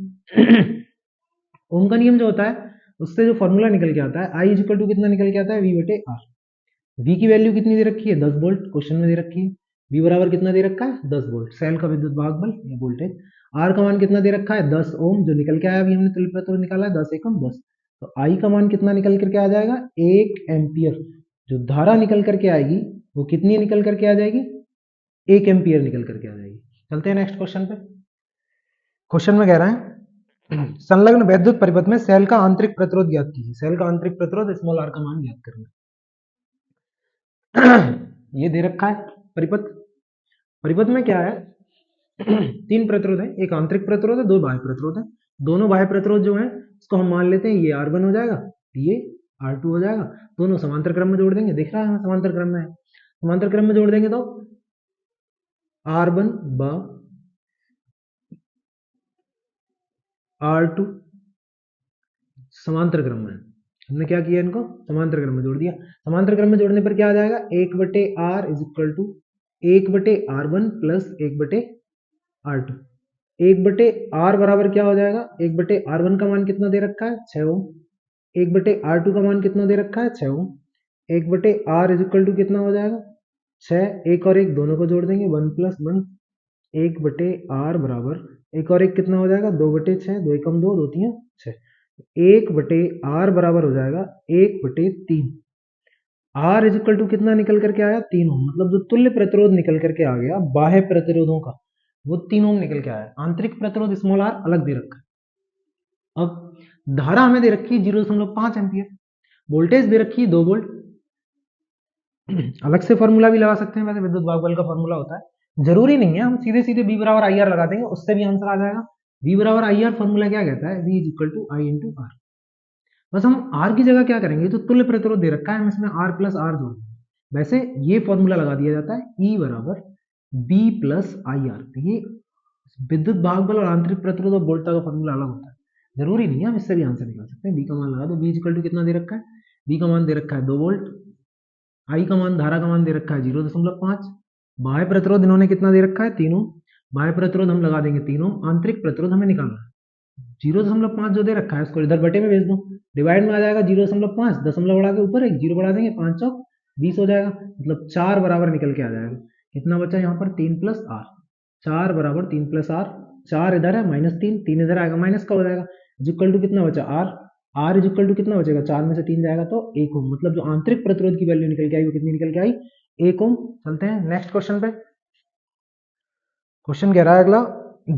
ओम का नियम जो होता है उससे जो फॉर्मूला निकल के आता है, आई इज इक्वल टू कितना निकल के आता है? V बटे आर। V की वैल्यू कितनी दे रखी है? 10 वोल्ट, क्वेश्चन में दे रखी है। V बराबर कितना दे रखा है? 10 वोल्ट, सेल का विद्युत भाग बल या वोल्टेज। R का मान कितना दे रखा है? 10 ओम, जो निकल के आया अभी हमने तुल्य प्रतिरोध निकाला है 10 एकम 10। तो I का मान कितना निकल करके आ जाएगा? 1 एम्पियर। जो धारा निकल करके आएगी वो कितनी निकल करके आ जाएगी? 1 एम्पियर निकल करके आ जाएगी। चलते हैं नेक्स्ट क्वेश्चन पे। क्वेश्चन में कह रहा है संलग्न वैद्युत परिपथ में सेल का आंतरिक प्रतिरोध ज्ञात कीजिए। सेल का आंतरिक प्रतिरोध स्मॉल r का मान ज्ञात करना। ये दे रखा है परिपथ। परिपथ में क्या है? 3 प्रतिरोध है, एक आंतरिक प्रतिरोध है, 2 बाह्य प्रतिरोध है। दोनों बाह्य प्रतिरोध जो है इसको हम मान लेते हैं ये R1 हो जाएगा, ये R2 हो जाएगा। दोनों समांतर क्रम में जोड़ देंगे, दिख रहा है हमें समांतर क्रम में है। समांतर क्रम में जोड़ देंगे तो R1 व R2 समांतर क्रम में। हमने क्या किया? इनको समांतर क्रम में जोड़ दिया। समांतर क्रम में जोड़ने पर क्या आ जाएगा? 1 बटे R इज इक्वल टू 1 बटे R1 प्लस 1 बटे R2। 1 बटे R बराबर क्या हो जाएगा? 1 बटे R1 का मान कितना दे रखा है? 6 ओम। 1 बटे R2 का मान कितना दे रखा है? 6 ओम। 1 बटे R इज इक्वल टू कितना हो जाएगा? 6। 1 और 1 दोनों को जोड़ देंगे, 1 प्लस 1। 1 बटे R बराबर 1 और 1 कितना हो जाएगा? 2 बटे 6, 2 एकम 2, 2 3 6। 1 बटे R बराबर हो जाएगा 1 बटे 3। R इज इक्वल टू कितना निकल करके आया? 3 ओम। मतलब जो तुल्य प्रतिरोध निकल करके आ गया बाह्य प्रतिरोधों का, वो 3 ओम निकल के आया। आंतरिक प्रतिरोध स्मॉल r अलग दे रखा है। अब धारा हमें दे रखी है 0.5 एम्पियर, वोल्टेज दे रखी है 2 वोल्ट। अलग से फॉर्मूला भी लगा सकते हैं, वैसे विद्युत भाग बल का फॉर्मूला होता है, जरूरी नहीं है हम सीधे सीधे V बराबर आई आर लगा देंगे, उससे भी आंसर आ जाएगा। V बराबर आई आर फॉर्मूला क्या कहता है? V is equal to I into R. बस हम R की जगह क्या करेंगे? तो तुल्य प्रतिरोध दे रखा है, हम इसमें R प्लस R जोड़ देंगे। वैसे ये फॉर्मूला लगा दिया जाता है E बराबर B प्लस आई आर। ये विद्युत भाग बल और आंतरिक प्रतिरोध और वोल्टता का फॉर्मूला अलग होता है, जरूरी नहीं है, हम इससे भी आंसर निकाल सकते हैं। बी का मान लगा दो, बी इक्वल टू कितना दे रखा है? बी का मान दे रखा है 2 वोल्ट। आई का मान, धारा का मान दे रखा है 0.5। बाह्य प्रतिरोध इन्होंने कितना दे रखा है? 3 ओम। बाह्य प्रतिरोध हम लगा देंगे 3 ओम। आंतरिक प्रतिरोध हमें निकालना है। 0.5 जो दे रखा है उसको इधर बटे में भेज दो, डिवाइड में आ जाएगा 0.5, दशमलव बढ़ा के ऊपर एक जीरो बढ़ा देंगे, 5 चौक 20 हो जाएगा। मतलब 4 बराबर निकल के आ जाएगा। कितना बचा यहाँ पर? 3 प्लस आर। 4 बराबर 3 प्लस आर। 4 इधर है, -3, 3 इधर आएगा, माइनस का हो जाएगा। इक्वल टू कितना बचा? R. R is equal to कितना बचेगा? 4 में से 3 जाएगा तो 1 ओम। मतलब जो आंतरिक प्रतिरोध की वैल्यू निकल के आई वो कितनी निकल के आई? 1 ओम। चलते हैं नेक्स्ट क्वेश्चन पे। क्वेश्चन कह रहा है अगला,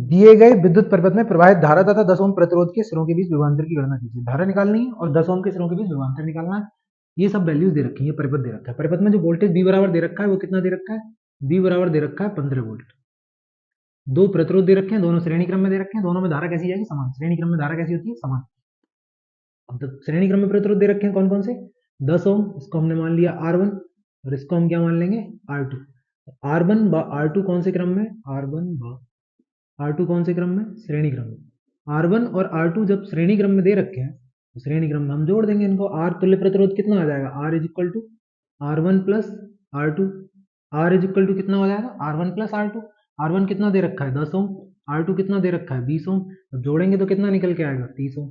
दिए गए विद्युत परिपथ में प्रवाहित धारा तथा 10 ओम प्रतिरोध के सिरों के बीच विभवांतर की गणना कीजिए। धारा निकालनी है और 10 ओम के सिरों के बीच विभवांतर निकालना है। ये सब वैल्यूज दे रखी है, परिपथ दे रखा है। परिपथ में जो वोल्टेज V बराबर दे रखा है वो कितना दे रखा है? V बराबर दे रखा है 15 वोल्ट। 2 प्रतिरोध दे रखे हैं, दोनों श्रेणी क्रम में दे रखे हैं, दोनों में धारा कैसी जाएगी? समान। श्रेणी क्रम में धारा कैसी होती है? समान। तो श्रेणी क्रम में प्रतिरोध दे रखे हैं कौन कौन से? 10 ओम, इसको हमने मान लिया R1 और इसको हम क्या मान लेंगे? R2। R1 व R2 कौन से क्रम में? R1 व R2 कौन से क्रम में? श्रेणी क्रम में। R1 और R2 जब श्रेणी क्रम में दे रखे हैं तो श्रेणी क्रम में हम जोड़ देंगे इनको। R तुल्य प्रतिरोध कितना आ जाएगा? R is equal to R1 plus R2। R is equal to कितना हो जाएगा? R1 plus R2। R1 कितना दे रखा है? 10 ओम। R2 कितना दे रखा है? 20 ओम। तो जोड़ेंगे तो कितना निकल के आएगा? 30 ओम।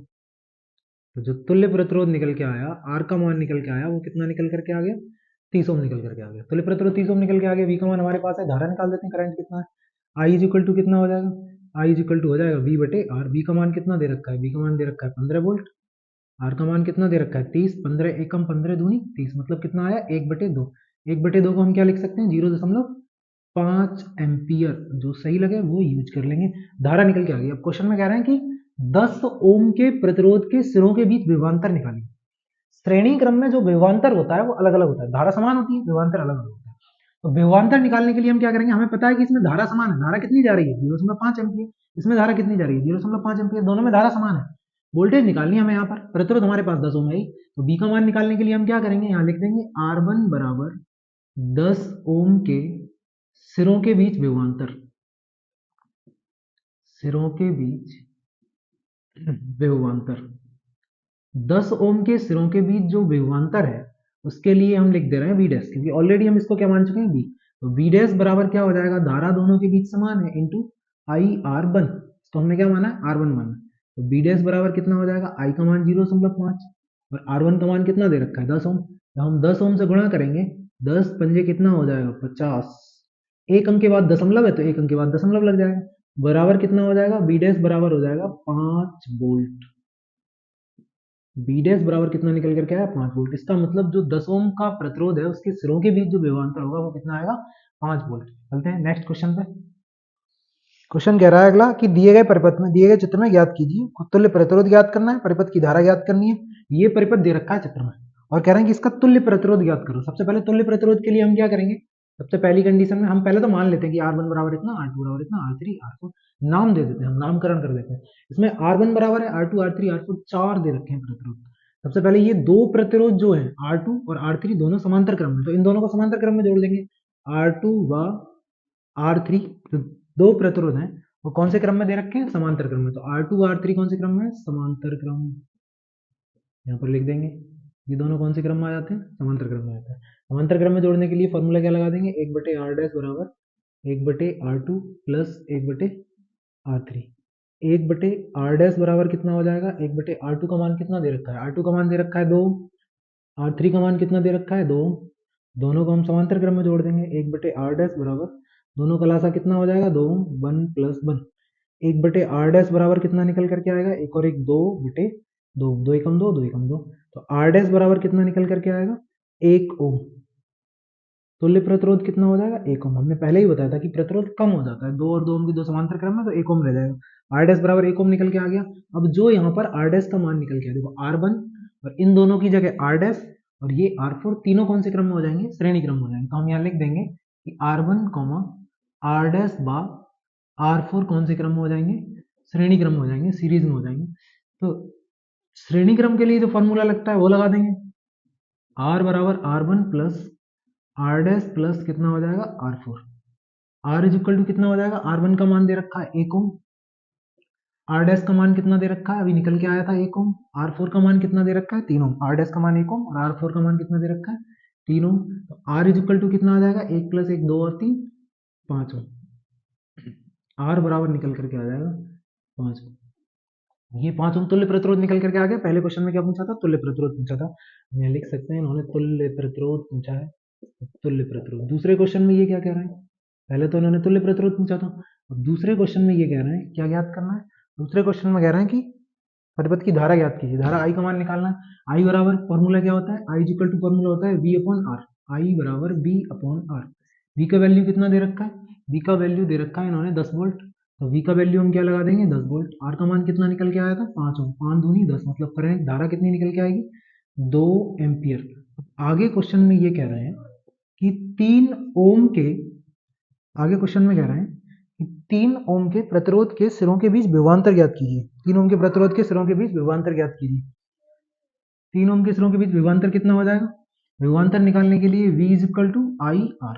तो जो तुल्य प्रतिरोध निकल के आया, R का मान निकल के आया, वो कितना निकल करके आ गया? 30 ओम निकल करके आ गया। तुल्य प्रतिरोध 30 ओम निकल के आ गया। V का मान हमारे पास है, धारा निकाल देते हैं, करंट कितना है? I इज इक्वल टू कितना हो जाएगा? I इज इक्वल टू हो जाएगा V बटे R। V का मान कितना दे रखा है? V का मान दे रखा है 15 वोल्ट। आर का मान कितना दे रखा है 30, 15 एकम 15 दूनी 30, मतलब कितना आया 1/2। 1/2 को हम क्या लिख सकते हैं 0.5 एम्पियर, जो सही लगे वो यूज कर लेंगे। धारा निकल के आ गई। अब क्वेश्चन में कह रहे हैं कि 10 ओम के प्रतिरोध के सिरों के बीच विभवांतर निकालिए। श्रेणी क्रम में जो विभवांतर होता है वो अलग अलग होता है, धारा समान होती है, विभवांतर अलग अलग होता है। तो विभवांतर निकालने के लिए हम क्या करेंगे, हमें पता है कि इसमें धारा समान है, धारा कितनी जा रही है 0.5 एम्पियर, इसमें धारा कितनी जा रही है 0.5 एम्पियर, दोनों में धारा समान है। वोल्टेज निकालनी है हमें यहाँ पर, प्रतिरोध हमारे पास 10 ओम है, तो बी का मान निकालने के लिए हम क्या करेंगे, यहाँ लिख देंगे R1 बराबर 10 ओम के सिरों के बीच विभवांतर, सिरों के बीच विभवांतर 10 ओम के सिरों के बीच जो विभवांतर है उसके लिए हम लिख दे रहे हैं बी डैश, क्योंकि ऑलरेडी हम इसको क्या मान चुके हैं बी। तो बी डैश बराबर क्या हो जाएगा, धारा दोनों के बीच समान है इंटू आई आर वन, तो हमने क्या माना आर वन माना, तो बी डैश बराबर कितना हो जाएगा, आई का मान 0.5 और आर वन का मान कितना दे रखा है 10 ओम, तो हम 10 ओम से गुणा करेंगे, 10 पंजे कितना हो जाएगा 50, एक अंक के बाद दशमलव है तो एक अंक के बाद दशमलव लग जाएगा, बराबर कितना हो जाएगा, बी डैश बराबर हो जाएगा 5 वोल्ट। बी डैश बराबर कितना निकल करके आया 5 वोल्ट। इसका मतलब जो 10 ओम का प्रतिरोध है उसके सिरों के बीच जो विभवांतर होगा वो कितना आएगा 5 वोल्ट। चलते हैं नेक्स्ट क्वेश्चन पे। क्वेश्चन कह रहा है अगला कि दिए गए परिपथ में, दिए गए चित्र में ज्ञात कीजिए, तुल्य प्रतिरोध ज्ञात करना है, परिपथ की धारा ज्ञात करनी है। ये परिपथ दे रखा है चित्र में और कह रहे हैं कि इसका तुल्य प्रतिरोध ज्ञात करो। सबसे पहले तुल्य प्रतिरोध के लिए हम क्या करेंगे, सबसे पहली कंडीशन में हम पहले तो मान लेते हैं कि R1 बराबर इतना, R2 बराबर इतना, R3 R4 नाम दे देते हैं, हम नामकरण कर देते हैं। इसमें R1 बराबर है R2 R3 R4 चार दे रखे हैं प्रतिरोध। सबसे पहले ये दो प्रतिरोध जो है R2 और R3 दोनों समांतर क्रम में, तो इन दोनों को समांतर क्रम में जोड़ देंगे। R2 व R3 जो दो प्रतिरोध हैं वो कौन से क्रम में दे रखे हैं, समांतर क्रम में। तो R2 R3 कौन से क्रम में, समांतर क्रम, यहाँ पर लिख देंगे। ये दोनों कौन से क्रम में आ जाते हैं, समांतर क्रम में आते हैं। समांतर क्रम में जोड़ने के लिए फॉर्मूला क्या लगा देंगे, 1/r डैश बराबर 1/r2 plus 1/r3। 1/r dash बराबर कितना हो जाएगा, 1/r2 का मान कितना दे रखा है, R2 का मान दे रखा है 2, R3 का मान कितना दे रखा है 2, दोनों को हम समांतर क्रम में जोड़ देंगे। 1/r डैश बराबर दोनों का लासा कितना हो जाएगा 2, 1 प्लस 1, 1/r डैश बराबर कितना निकल करके आएगा, एक और एक 2/2, 2 एकम 2, 2 एकम 2, तो r डैश बराबर कितना निकल करके आएगा 1 ओम। तुल्य प्रतिरोध कितना हो जाएगा 1 ओम। हमने पहले ही बताया था कि प्रतिरोध कम हो जाता है, 2 और 2 ओम की दो समांतर क्रम में, तो 1 ओम रह जाएगा। r डैश बराबर 1 ओम निकल के आ गया। अब जो यहाँ पर r डैश का मान निकल के आया, देखो R1 और इन दोनों की जगह r डैश और ये R4 तीनों कौन से क्रम में हो जाएंगे, श्रेणी क्रम में हो जाएंगे। तो हम यहाँ लिख देंगे कि R1 r डैश बा R4 कौन से क्रम में हो जाएंगे, श्रेणी क्रम में हो जाएंगे, सीरीज में हो जाएंगे। तो श्रेणी क्रम के लिए जो फॉर्मूला लगता है वो लगा देंगे, R बराबर R1 plus R dash plus कितना हो जाएगा R4। R is equal to कितना हो जाएगा, R1 का मान दे रखा है 1 ओम, R डैश का मान कितना दे रखा है, अभी निकल के आया था 1 ओम, R4 का मान कितना दे रखा है 3 ओम, R डैश का मान 1 ओम और R4 का मान कितना दे रखा है 3 ओम। तो R इज इक्वल टू कितना आ जाएगा, 1 प्लस 1 2 और 3 5 ओम। R बराबर निकल करके आ जाएगा 5 ओम। ये 5 ओम तुल्य प्रतिरोध निकल करके आ गया। पहले क्वेश्चन में क्या पूछा था, तुल्य प्रतिरोध पूछा था, हम यहाँ लिख सकते हैं इन्होंने तुल्य प्रतिरोध पूछा है, तुल्य प्रतिरोध। दूसरे क्वेश्चन में ये क्या कह रहे हैं, पहले तो इन्होंने तुल्य प्रतिरोध पूछा था, अब दूसरे क्वेश्चन में ये कह रहे हैं क्या ज्ञात करना है, दूसरे क्वेश्चन में कह रहे हैं कि परिपथ की धारा ज्ञात कीजिए, धारा आई का मान निकालना है। आई बराबर फॉर्मूला क्या होता है, आई इक्वल टू फॉर्मूला होता है वी अपॉन आर, आई बराबर वी अपॉन आर। वी का वैल्यू कितना दे रखा है, वी का वैल्यू दे रखा है इन्होंने 10 वोल्ट, तो वी का वैल्यू हम क्या लगा देंगे 10 वोल्ट। आर का मान कितना निकल के आया था 5 ओम, 5 दूनी 10, मतलब करंट धारा कितनी निकल के आएगी 2 एम्पियर। आगे क्वेश्चन में ये कह रहे हैं कि 3 ओम के, आगे क्वेश्चन में कह रहे हैं कि 3 ओम के प्रतिरोध के सिरों के बीच विभवांतर ज्ञात कीजिए। 3 ओम के प्रतिरोध के सिरों के बीच विभवांतर ज्ञात कीजिए। 3 ओम के सिरों के बीच विभवांतर कितना हो जाएगा, विभवांतर निकालने के लिए V is equal to I R,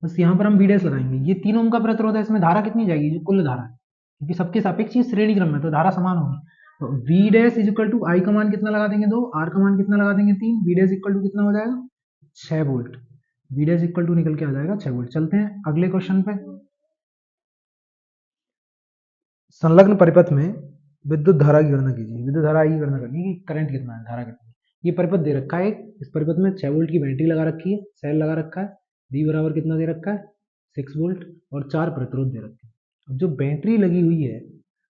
बस यहाँ पर हम V डैश लगाएंगे। ये 3 ओम का प्रतिरोध है, इसमें धारा कितनी जाएगी, जो कुल धारा है, क्योंकि सबके सापेक्ष ये श्रेणी क्रम में तो धारा समान होगी। तो V dash is equal to I का मान कितना लगा देंगे 2, आर का मान कितना लगा देंगे 3, V डैश इक्वल टू कितना हो जाएगा 6 volt. V dash equal to निकल के आ जाएगा 6 वोल्ट। चलते हैं अगले क्वेश्चन पे। संलग्न परिपथ में विद्युत धारा की गणना कीजिए। विद्युत धारा की गणना करनी है कि करंट कितना है, धारा कितनी है। ये परिपथ दे रखा है, इस परिपथ में 6 वोल्ट की बैटरी लगा रखी है, सेल लगा रखा है, V बराबर कितना दे रखा है 6 वोल्ट और 4 प्रतिरोध दे रखे हैं। अब जो बैटरी लगी हुई है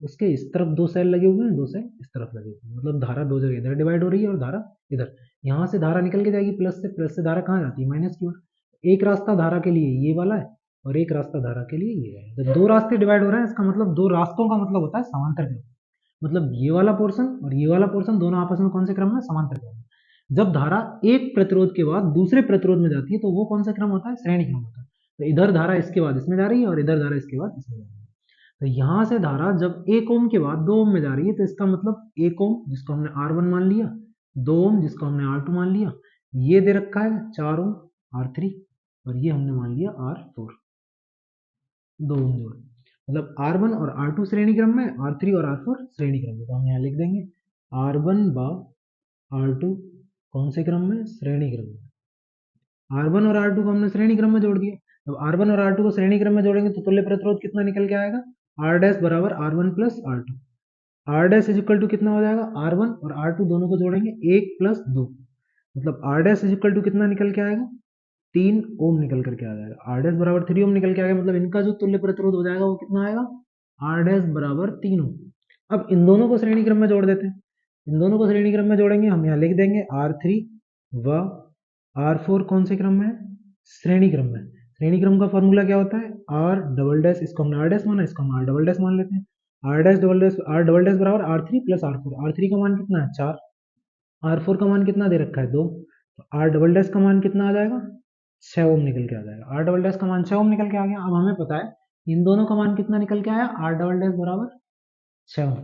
उसके इस तरफ दो सेल लगे हुए हैं, दो सेल इस तरफ लगे हुए हैं, मतलब धारा दो जगह इधर डिवाइड हो रही है और धारा इधर। यहाँ से धारा निकल के जाएगी प्लस से धारा कहाँ जाती है, माइनस की ओर। एक रास्ता धारा के लिए ये वाला है और एक रास्ता धारा के लिए ये है। जब दो रास्ते डिवाइड हो रहे हैं इसका मतलब दो रास्तों का मतलब होता है समांतर क्रम। मतलब ये वाला पोर्शन और ये वाला पोर्शन दोनों आपस में कौन से क्रम में, समांतर क्रम में। जब धारा एक प्रतिरोध के बाद दूसरे प्रतिरोध में जाती है तो वो कौन सा क्रम होता है, श्रेणी क्रम होता है। तो इधर धारा इसके बाद इसमें जा रही है और इधर धारा इसके बाद इसमें जा रही है। तो यहाँ से धारा जब 1 ओम के बाद 2 ओम में जा रही है तो इसका मतलब 1 ओम जिसको हमने R1 मान लिया, 2 ओम जिसको हमने R2 मान लिया, ये दे रखा है 4 ओम R3 और ये हमने मान लिया R4, 2 ओम जोड़। मतलब R1 और R2 श्रेणी क्रम में, R3 और R4 श्रेणी क्रम में। तो हम यहाँ लिख देंगे R1 बा R2 कौन से क्रम में, श्रेणी क्रम में। R1 और R2 को हमने श्रेणी क्रम में जोड़ दिया। जब R1 और R2 को श्रेणी क्रम में जोड़ेंगे तो तुल्य प्रतिरोध कितना निकल के आएगा, R डैश बराबर R1 plus R2। R dash is equal to कितना हो जाएगा, R1 और R2 दोनों को जोड़ेंगे 1 प्लस 2, मतलब R dash is equal to कितना निकल के आएगा, 3 ओम निकल करके आ जाएगा। R डैश बराबर 3 ओम निकल के आएगा, मतलब इनका जो तुल्य प्रतिरोध हो जाएगा वो कितना आएगा, R डैश बराबर 3 ओम। अब इन दोनों को श्रेणी क्रम में जोड़ देते हैं। इन दोनों को श्रेणी क्रम में जोड़ेंगे, हम यहाँ लिख देंगे R3 व R4 कौन से क्रम में है, श्रेणी क्रम में। श्रेणी क्रम का फॉर्मूला क्या होता है, R डबल डैश, इसको हमने R डैश माना, इसको हम R डबल डैश मान लेते हैं। R dash double dash, R double dash बराबर R3 प्लस R4। R3 का मान कितना है 4, R4 का मान कितना दे रखा है 2, तो R डबल डैश का मान कितना आ जाएगा, 6 ओम निकल के आ जाएगा। R डबल डैश का मान 6 ओम निकल के आ गया। अब हमें पता है इन दोनों का मान कितना निकल के आया, R डबल डैश बराबर 6 ओम।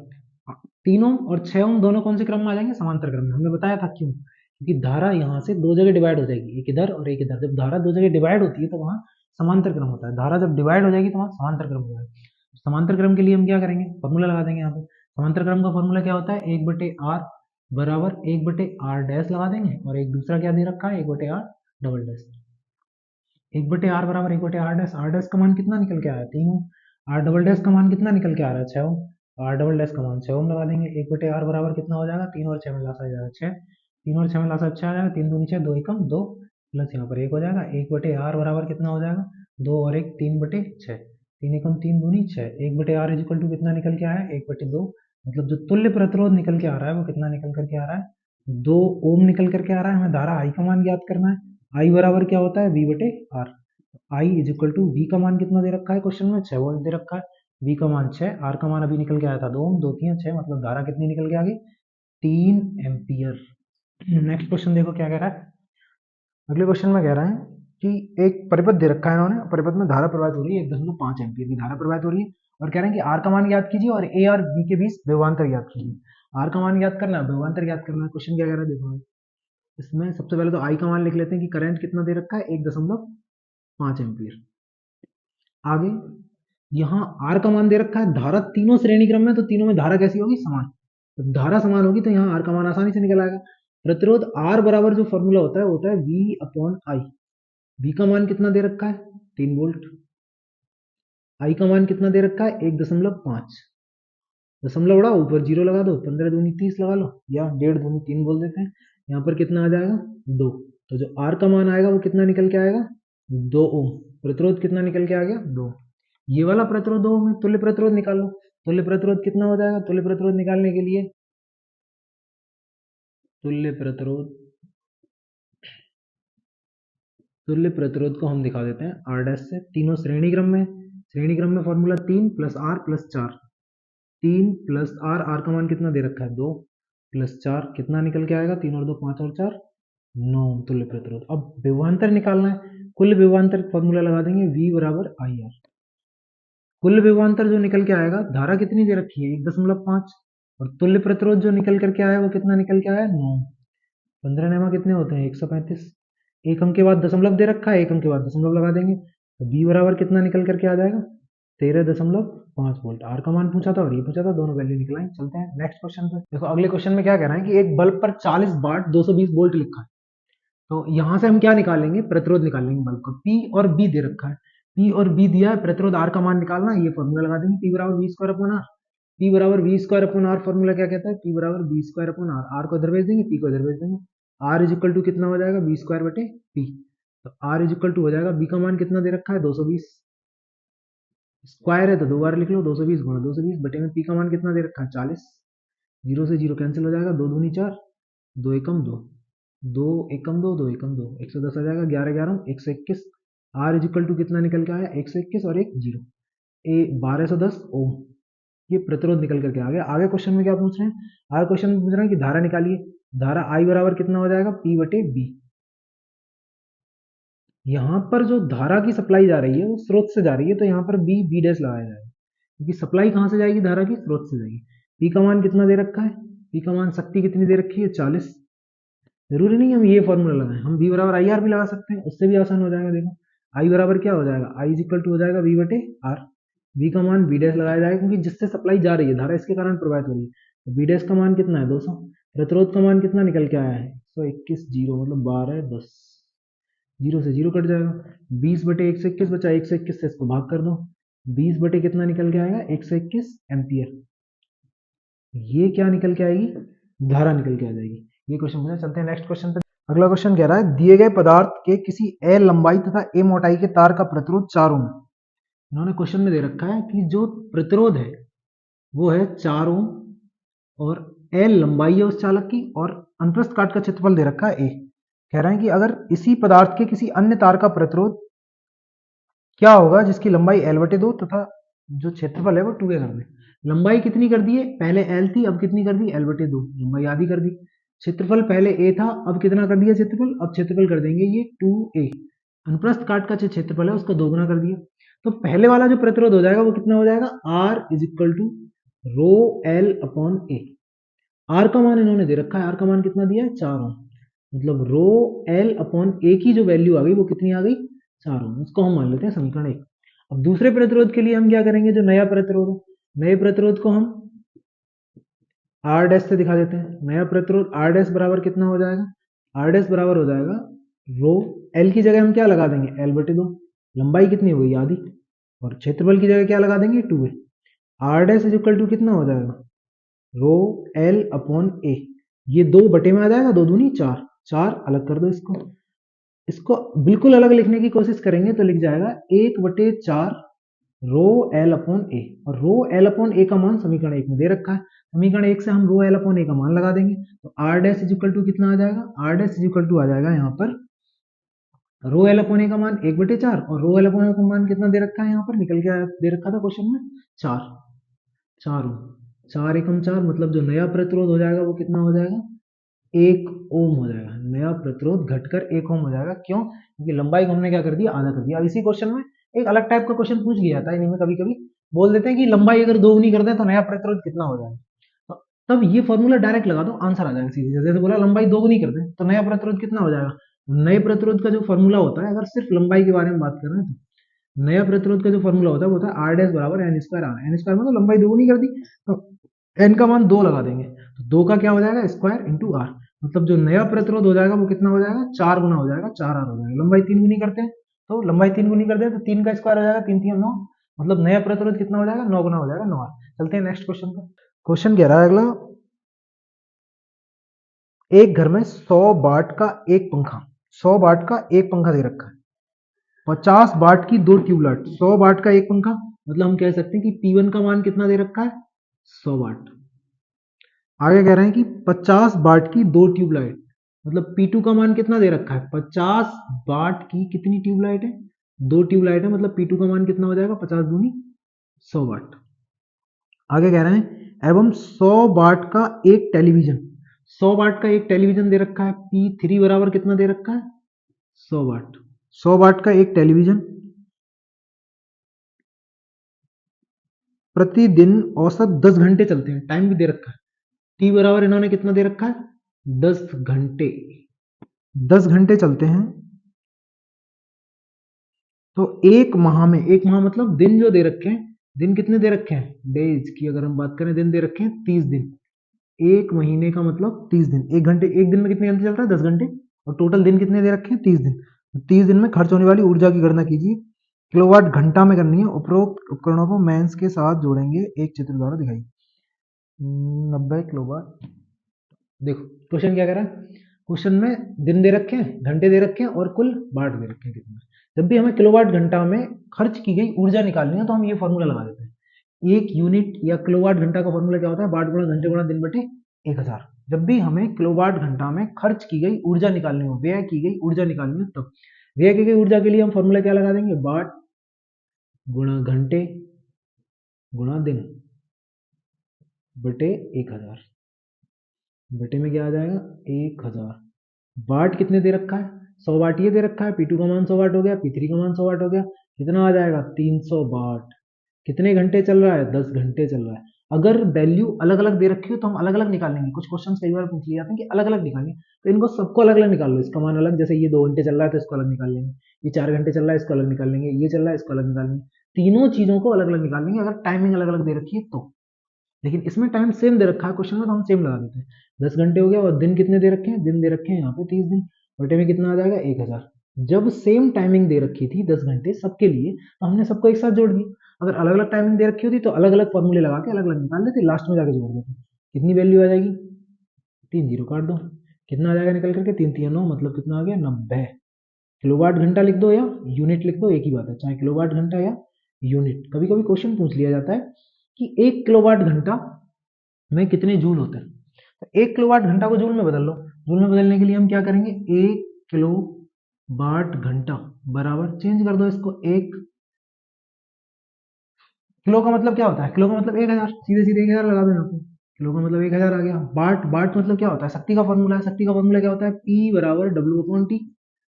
3 ओम और 6 ओम दोनों कौन से क्रम में आ जाएंगे, समांतर क्रम में। हमने बताया था क्यों, क्योंकि धारा यहाँ से दो जगह डिवाइड हो जाएगी, एक इधर और एक इधर। जब धारा दो जगह डिवाइड होती है तो वहाँ समांतर क्रम होता है, धारा जब डिवाइड हो जाएगी तो वहाँ समांतर क्रम हो जाएगा। समांतर क्रम के लिए हम क्या करेंगे, फॉर्मूला लगा देंगे यहाँ पे। समांतर क्रम का फॉर्मूला क्या होता है, 1/r बराबर 1/r डैश लगा देंगे और एक दूसरा क्या दे रखा है, 1/r डबल डैश। 1/r बराबर 1/r डैश, r डैश का मान कितना निकल के आया 3 ओम, r डबल डैश का मान कितना निकल के आ रहा है 6 ओम, r डबल डैश का मान 6 ओम लगा देंगे। 1/r बराबर कितना हो जाएगा, 3 और 6 में लासा जाएगा 6, 3 और 6 में लासा 6 आ जाएगा, 3 दूनी 6, 2 एकम 2, प्लस यहाँ पर 1 हो जाएगा। 1/r बराबर कितना हो जाएगा, 2 और 1 3/6, 3 एकम 3 दूनी 6। 1/r इज इक्वल टू कितना निकल के आया, 1/2। मतलब जो तुल्य प्रतिरोध निकल के आ रहा है वो कितना निकल करके आ रहा है, 2 ओम निकल करके आ रहा है। हमें धारा I का मान ज्ञात करना है। I बराबर क्या होता है, V/R। I is equal to V का मान कितना दे रखा है क्वेश्चन में, 6 वोल्ट दे रखा है। V का मान 6, R का मान अभी निकल के आया था 2 ओम, 2 3 6, मतलब धारा कितनी निकल के आ गई, 3 एम्पियर। नेक्स्ट क्वेश्चन देखो क्या कह रहा है। अगले क्वेश्चन में कह रहा है कि एक परिपथ दे रखा है इन्होंने, परिपथ में धारा प्रवाहित हो रही है 1.5 एम्पियर की धारा प्रवाहित हो रही है और कह रहे हैं कि R का मान ज्ञात कीजिए और A और B के बीच विभवांतर ज्ञात कीजिए। R का मान ज्ञात करना है, विभवांतर ज्ञात करना है। क्वेश्चन क्या कह रहा है देखो, इसमें सबसे पहले तो I का मान लिख लेते हैं कि करंट कितना दे रखा है, 1.5 एम्पियर। आगे यहाँ R का मान दे रखा है, धारा तीनों श्रेणी क्रम में, तो तीनों में धारा कैसी होगी, समान। जब धारा समान होगी तो यहाँ R का मान आसानी से निकल आएगा। प्रतिरोध R बराबर जो फॉर्मूला होता है वो होता है V/I। V का मान कितना दे रखा है, 3 वोल्ट। I का मान कितना दे रखा है, 1.5। दशमलव उड़ा ऊपर 0 लगा दो, 15 दूनी 30 लगा लो, या 1.5 दूनी 3 बोल देते हैं। यहाँ पर कितना आ जाएगा 2, तो जो R का मान आएगा वो कितना निकल के आएगा, 2 ओम। प्रतिरोध कितना निकल के आ गया, 2। ये वाला प्रतिरोध 2 ओम है। तुल्य प्रतिरोध निकालो, तुल्य प्रतिरोध कितना हो जाएगा, तुल्य प्रतिरोध निकालने के लिए तुल्य प्रतिरोध को हम दिखा देते हैं R डैश से। तीनों श्रेणी क्रम में, श्रेणी क्रम में formula 3 plus R plus 4, 3 plus R, R का मान कितना दे रखा है 2, प्लस 4 कितना निकल के आएगा, 3 और 2 5 और 4 9 तुल्य प्रतिरोध। अब विभवांतर निकालना है, कुल विभवांतर फॉर्मूला लगा देंगे V बराबर IR। कुल विभवांतर जो निकल के आएगा, धारा कितनी दे रखी है 1.5 और तुल्य प्रतिरोध जो निकल करके आया वो कितना निकल के आया 9। 15 नेमा कितने होते हैं 135। एक अंक के बाद दशमलव दे रखा है, एक अंक के बाद दशमलव लगा देंगे तो B बराबर कितना निकल करके आ जाएगा 13.5 वोल्ट। आर का मान पूछा था और ये पूछा था, दोनों वैल्यू निकलाई। चलते हैं नेक्स्ट क्वेश्चन पे। देखो अगले क्वेश्चन में क्या कह रहा है कि एक बल्ब पर 40 वाट 220 वोल्ट लिखा है। तो यहाँ से हम क्या निकालेंगे, प्रतिरोध निकालेंगे बल्ब का। P और B दे रखा है, P और B दिया है, प्रतिरोध R का मान निकालना है। ये फॉर्मूला लगा देंगे, P बराबर V square upon R। P बराबर V square upon R formula क्या कहता है, P बराबर V square upon R। R को इधर भेज देंगे, P को इधर भेज देंगे। R इज इक्वल टू कितना हो जाएगा, V स्क्वायर बटे P। तो R इज इक्वल टू हो जाएगा, B का मान कितना दे रखा है 220, स्क्वायर है तो 2 बार लिख लो, 220 गुणा 220 बटे में पी का मान कितना दे रखा है 40, जीरो से जीरो कैंसिल हो जाएगा, 2 दूनी 4, 2 एकम 2, 2 एकम 2, 2 एकम 2, 110 आ जाएगा, 11 11 121, आर इज इक्वल टू कितना निकल के आया 121 और एक जीरो, ए 1210 ओम, ये प्रतिरोध निकल करके आ गया। आगे क्वेश्चन में क्या पूछ रहे हैं, आगे क्वेश्चन में पूछ रहे हैं कि धारा निकालिए, धारा आई बराबर कितना हो जाएगा पी बटे बी। यहाँ पर जो धारा की सप्लाई जा रही है वो स्रोत से जा रही है, तो यहाँ पर बी बी डैश लगाया जाएगा, क्योंकि सप्लाई कहाँ से जाएगी धारा की, स्रोत से जाएगी। पी का मान कितना दे रखा है, पी का मान शक्ति कितनी दे रखी है 40, जरूरी नहीं हम ये फॉर्मूला लगाएं, हम बी बराबर आई आर भी लगा सकते हैं, उससे भी आसान हो जाएगा। देखो आई बराबर क्या हो जाएगा, आई इज इक्वल टू हो जाएगा बी बटे आर, बी का मान बी डैश लगाया जाएगा क्योंकि जिससे सप्लाई जा रही है धारा इसके कारण प्रभावित हो रही है, तो बी डैश का मान कितना है 200, प्रतिरोध का मान कितना निकल के आया है 121 जीरो मतलब 12 10, जीरो से जीरो कट जाएगा, 20 बटे 121 बचा, 121 से इसको भाग कर दो, 20 बटे कितना निकल के आएगा 121 एम्पियर, ये क्या निकल के आएगी धारा निकल के आ जाएगी। ये क्वेश्चन मुझे, चलते हैं नेक्स्ट क्वेश्चन पे। अगला क्वेश्चन कह रहा है दिए गए पदार्थ के किसी ए लंबाई तथा ए मोटाई के तार का प्रतिरोध 4 ओम, इन्होंने क्वेश्चन में दे रखा है कि जो प्रतिरोध है वो है 4 ओम और एल लंबाई है उस चालक की और अनुप्रस्थ काट का क्षेत्रफल दे रखा है ए। कह रहे हैं कि अगर इसी पदार्थ के किसी अन्य तार का प्रतिरोध क्या होगा जिसकी लंबाई एल बटे 2 तथा जो क्षेत्रफल है वो 2a कर दे। लंबाई कितनी कर दी है, पहले एल थी अब कितनी कर दी एल बटे 2, लंबाई आधी कर दी। क्षेत्रफल पहले ए था अब कितना कर दिया क्षेत्रफल, अब क्षेत्रफल कर देंगे ये 2a, अनुप्रस्थ काट का जो क्षेत्रफल है उसका दोगुना कर दिया। तो पहले वाला जो प्रतिरोध हो जाएगा वो कितना हो जाएगा R is equal to rho L upon A. R का मान इन्होंने दे रखा है, आर का मान कितना दिया है 4 ओम, मतलब रो एल अपॉन ए की जो वैल्यू आ गई वो कितनी आ गई 4 ओम, इसको हम मान लेते हैं समीकरण 1। अब दूसरे प्रतिरोध के लिए हम क्या करेंगे, जो नया प्रतिरोध है, नए प्रतिरोध को हम आर डैश से दिखा देते हैं। नया प्रतिरोध आर डैश बराबर कितना हो जाएगा, आर डैश बराबर हो जाएगा रो एल की जगह हम क्या लगा देंगे एल बटे 2, लंबाई कितनी हो गई आधी, और क्षेत्रफल की जगह क्या लगा देंगे 2a। R dash is equal to कितना हो जाएगा रो एल अपॉन ए, ये 2 बटे में आ जाएगा, 2 दूनी 4, 4 अलग कर दो इसको, इसको बिल्कुल अलग लिखने की कोशिश करेंगे तो लिख जाएगा 1 बटे 4 रो एल अपॉन ए, और रो एल अपॉन ए का मान समीकरण 1 में दे रखा है, समीकरण 1 से हम रो एल अपॉन ए का मान लगा देंगे, तो R dash is equal to कितना आ जाएगा, R dash is equal to आ जाएगा यहाँ पर रो एल अपॉन ए का मान 1 बटे 4 और रो एल अपॉन ए का मान कितना दे रखा है यहाँ पर निकल के दे रखा था क्वेश्चन में 4, 4 ओम, 4 एकम 4 मतलब जो नया प्रतिरोध हो जाएगा वो कितना हो जाएगा 1 ओम हो जाएगा, नया प्रतिरोध घटकर 1 ओम हो जाएगा। क्यों, क्योंकि लंबाई को हमने क्या कर दिया आधा कर दिया। अब इसी क्वेश्चन में एक अलग टाइप का क्वेश्चन पूछ लिया था इन्हीं में, कभी कभी बोल देते हैं कि लंबाई अगर दोगुनी कर दें तो नया प्रतिरोध कितना हो जाएगा, तो तब ये फॉर्मूला डायरेक्ट लगा दो आंसर आ जाएगा सीधे, जैसे बोला लंबाई दोगुनी कर दें तो नया प्रतिरोध कितना हो जाएगा। नए प्रतिरोध का जो फॉर्मूला होता है, अगर सिर्फ लंबाई के बारे में बात कर रहे हैं तो नया प्रतिरोध का जो फॉर्मूला होता है वो होता है आर डैश बराबर N square R, N square मतलब लंबाई दोगुनी कर दी तो एन का मान 2 लगा देंगे, तो 2 का क्या हो जाएगा स्क्वायर इंटू आर, मतलब जो नया प्रतिरोध हो जाएगा वो कितना हो जाएगा 4 गुना हो जाएगा, 4 आर हो जाएगा। लंबाई 3 गुनी करते हैं तो लंबाई 3 गुनी करते हैं तो 3 का स्क्वायर हो जाएगा, 3 3 9, मतलब नया प्रतिरोध कितना हो जाएगा 9 गुना हो जाएगा 9 आर। चलते हैं नेक्स्ट क्वेश्चन पर। क्वेश्चन कह रहा है अगला, एक घर में 100 वाट का एक पंखा, 100 वाट का एक पंखा दे रखा है, 50 वाट की 2 ट्यूबलाइट, 100 वाट का एक पंखा, मतलब हम कह सकते हैं कि P1 का मान कितना दे रखा है 100 वाट। आगे कह रहे हैं कि 50 वाट की 2 ट्यूबलाइट, मतलब P2 का मान कितना दे रखा है 50 वाट की कितनी ट्यूबलाइट है 2 ट्यूबलाइट है, मतलब P2 का मान कितना हो जाएगा 50 दूनी 100 वाट। आगे कह रहे हैं एवं 100 वाट का एक टेलीविजन, 100 वाट का एक टेलीविजन दे रखा है, P3 बराबर कितना दे रखा है 100 वाट, 100 वाट का एक टेलीविजन प्रतिदिन औसत 10 घंटे चलते हैं, टाइम भी दे रखा है, टी बराबर इन्होंने कितना दे रखा है 10 घंटे, 10 घंटे चलते हैं, तो एक माह में, एक माह मतलब दिन जो दे रखे हैं, दिन कितने दे रखे हैं डेज की अगर हम बात करें, दिन दे रखे हैं 30 दिन, एक महीने का मतलब 30 दिन, एक घंटे, एक दिन में कितने घंटे चलता है 10 घंटे, और टोटल दिन कितने दे रखे हैं 30 दिन, 30 दिन में खर्च होने वाली ऊर्जा की गणना कीजिए, किलोवाट घंटा में करनी है। उपरोक्त उपकरणों को मेंस के साथ जोड़ेंगे, एक चित्र द्वारा दिखाई 90 किलोवाट। देखो क्वेश्चन क्या कह रहा है, क्वेश्चन में दिन दे रखे हैं, घंटे दे रखे हैं और कुल वाट दे रखे हैं कितना, जब भी हमें किलोवाट घंटा में खर्च की गई ऊर्जा निकालनी है तो हम ये फॉर्मूला लगा देते हैं। एक यूनिट या किलोवाट घंटा का फॉर्मूला क्या होता है, वाट गुणा घंटे गुणा दिन बटे 1000। जब भी हमें किलोवाट घंटा में खर्च की गई ऊर्जा निकालनी हो, व्यय की गई ऊर्जा निकालनी हो, तब व्यय की गई ऊर्जा के लिए हम फॉर्मूला क्या लगा देंगे, वाट गुणा घंटे गुणा दिन बटे 1000। बटे में क्या आ जाएगा, 1000। वाट कितने दे रखा है, 100 वाट ये दे रखा है। P2 का मान 100 वाट हो गया, P3 का मान 100 वाट हो गया, कितना आ जाएगा 300 वाट। कितने घंटे चल रहा है, 10 घंटे चल रहा है। अगर वैल्यू अलग अलग दे रखी हो तो हम अलग अलग निकालेंगे। कुछ क्वेश्चन कई बार पूछ लिए जाते हैं कि अलग अलग निकालेंगे, तो इनको सबको अलग अलग निकाल लो। इसका मान अलग, जैसे ये 2 घंटे चल रहा है तो इसको अलग निकाल लेंगे, ये 4 घंटे चल रहा है इसको अलग निकाल लेंगे, ये चल रहा है इसको अलग निकाल लेंगे। तीनों चीजों को अलग अलग निकाल लेंगे अगर टाइमिंग अलग अलग दे रखी है तो। लेकिन इसमें टाइम सेम दे रखा है क्वेश्चन में, तो हम सेम लगा देते हैं। 10 घंटे हो गया, और दिन कितने दे रखे हैं, दिन दे रखे हैं यहाँ पे 30 दिन। बटे में कितना आ जाएगा, 1000। जब सेम टाइमिंग दे रखी थी 10 घंटे सबके लिए, तो हमने सबको एक साथ जोड़ दिया। अगर अलग अलग टाइमिंग दे रखी होती तो अलग अलग फॉर्मूले लगा के अलग अलग निकाल लेते, लास्ट में जाके जोड़ देते। कितनी वैल्यू आ जाएगी, 3 जीरो काट दो, कितना आ जाएगा निकल करके, 3 3 9, मतलब कितना आ गया 90। किलोवाट घंटा लिख दो या यूनिट लिख दो, एक ही बात है, चाहे किलोवाट घंटा या यूनिट। कभी कभी क्वेश्चन पूछ लिया जाता है कि 1 किलोवाट घंटा में कितने जूल होते हैं, तो 1 किलोवाट घंटा को जूल में बदल लो। जूल में बदलने के लिए हम क्या करेंगे, 1 किलो वाट घंटा बराबर, चेंज कर दो इसको, 1 किलो का मतलब क्या होता है, किलो का मतलब 1000, सीधे सीधे 1000 लगा दो यहाँ पे। किलो का मतलब 1000 आ गया। वाट, वाट मतलब क्या होता है, शक्ति का फॉर्मूला है। शक्ति का फॉर्मूला क्या होता है, P बराबर W अपॉन T।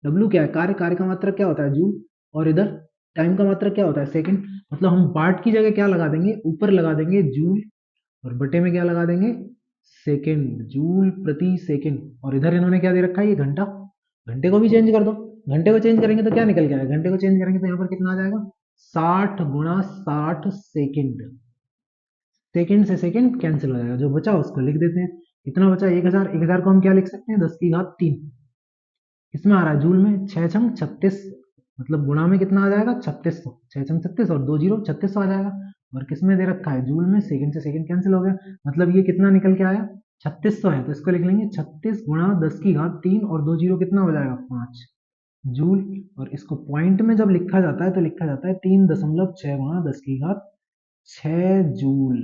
W क्या है, कार्य, कार्य का मात्रक क्या होता है, जूल। और इधर टाइम का मात्रक क्या होता है, सेकंड। मतलब हम वाट की जगह क्या लगा देंगे, ऊपर लगा देंगे जूल, और बटे में क्या लगा देंगे, सेकंड, जूल प्रति सेकंड। और इधर इन्होंने क्या दे रखा है, ये घंटा। घंटे को भी चेंज कर दो, घंटे को चेंज करेंगे तो क्या निकल के आएगा, घंटे को चेंज करेंगे तो यहाँ पर कितना आ जाएगा, 60 गुणा 60 सेकंड। सेकंड से सेकंड कैंसिल हो जाएगा, जो बचा उसको लिख देते हैं। कितना बचा, 1000। 1000 को हम क्या लिख सकते हैं, 10 की घात 3। किसमें आ रहा है, जूल में। 6 छंग 36, मतलब गुणा में कितना आ जाएगा, 3600। 6 छंग 36 और 2 जीरो 3600 आ जाएगा। और किसमें दे रखा है, जूल में। सेकंड से सेकंड कैंसिल हो गया, मतलब ये कितना निकल के आया, 3600 है, तो इसको लिख लेंगे 36 गुणा 10 की घात 3 और 2 जीरो कितना हो जाएगा, 5 जूल। और इसको पॉइंट में जब लिखा जाता है तो लिखा जाता है 3.6 गुणा 10 की घात 6 जूल।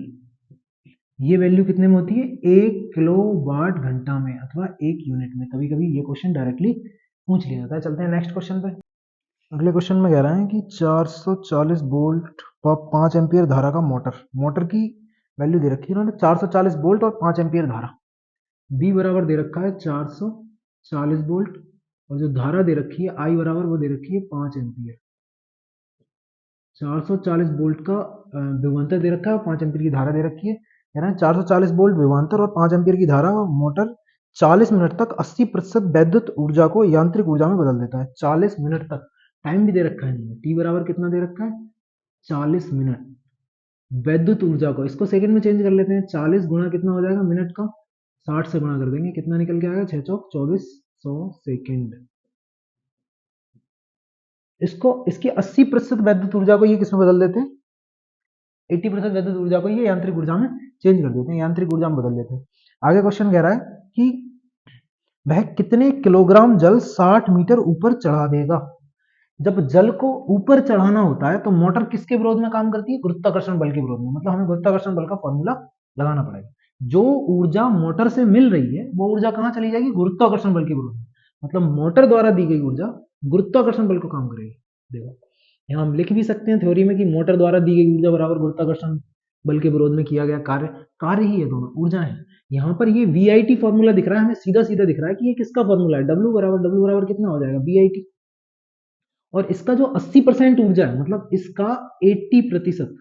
ये वैल्यू कितने में होती है, 1 किलो वाट घंटा में अथवा 1 यूनिट में। कभी कभी ये क्वेश्चन डायरेक्टली पूछ लिया जाता है। चलते हैं नेक्स्ट क्वेश्चन पे। अगले क्वेश्चन में कह रहा है कि 440 वोल्ट व 5 एम्पियर धारा का मोटर, मोटर की वैल्यू दे रखी है उन्होंने 440 वोल्ट और 5 एम्पियर धारा। बी बराबर दे रखा है 440 वोल्ट, और जो धारा दे रखी है आई बराबर वो दे रखी है 5 एम्पियर। 440 वोल्ट का विभवांतर दे रखा है और 5 एम्पियर की धारा दे रखी है। कह रहे हैं 440 वोल्ट विभवांतर और 5 एम्पियर की धारा, मोटर 40 मिनट तक 80% वैद्युत ऊर्जा को यांत्रिक ऊर्जा में बदल देता है। 40 मिनट तक, टाइम भी दे रखा है, टी बराबर कितना दे रखा है, 40 मिनट। वैद्युत ऊर्जा को, इसको सेकंड में चेंज कर लेते हैं, 40 गुणा कितना हो जाएगा मिनट का, 60 से गुणा कर देंगे, कितना निकल के आएगा, 6 चौक 2400 सेकेंड। इसको, इसकी 80% वैद्युत ऊर्जा को ये किसमें बदल देते हैं, 80% वैद्युत ऊर्जा को ये यांत्रिक ऊर्जा में चेंज कर देते हैं, यांत्रिक ऊर्जा में बदल देते हैं। आगे क्वेश्चन कह रहा है कि वह कितने किलोग्राम जल 60 मीटर ऊपर चढ़ा देगा। जब जल को ऊपर चढ़ाना होता है तो मोटर किसके विरोध में काम करती है, गुरुत्वाकर्षण बल के विरोध में। मतलब हमें गुरुत्वाकर्षण बल का फॉर्मूला लगाना पड़ेगा। जो ऊर्जा मोटर से मिल रही है वो ऊर्जा कहाँ चली जाएगी, गुरुत्वाकर्षण बल के विरोध में। मतलब मोटर द्वारा दी गई ऊर्जा गुरुत्वाकर्षण बल को काम करेगी। देखो यहाँ हम लिख भी सकते हैं थ्योरी में कि मोटर द्वारा दी गई ऊर्जा बराबर गुरुत्वाकर्षण बल के विरोध में किया गया कार्य। कार्य ही है, दोनों ऊर्जा है। यहाँ पर ये VIT फॉर्मूला दिख रहा है, हमें सीधा सीधा दिख रहा है कि ये किसका फॉर्मूला है, W बराबर कितना हो जाएगा, VIT। और इसका जो 80% ऊर्जा है, मतलब इसका 80%,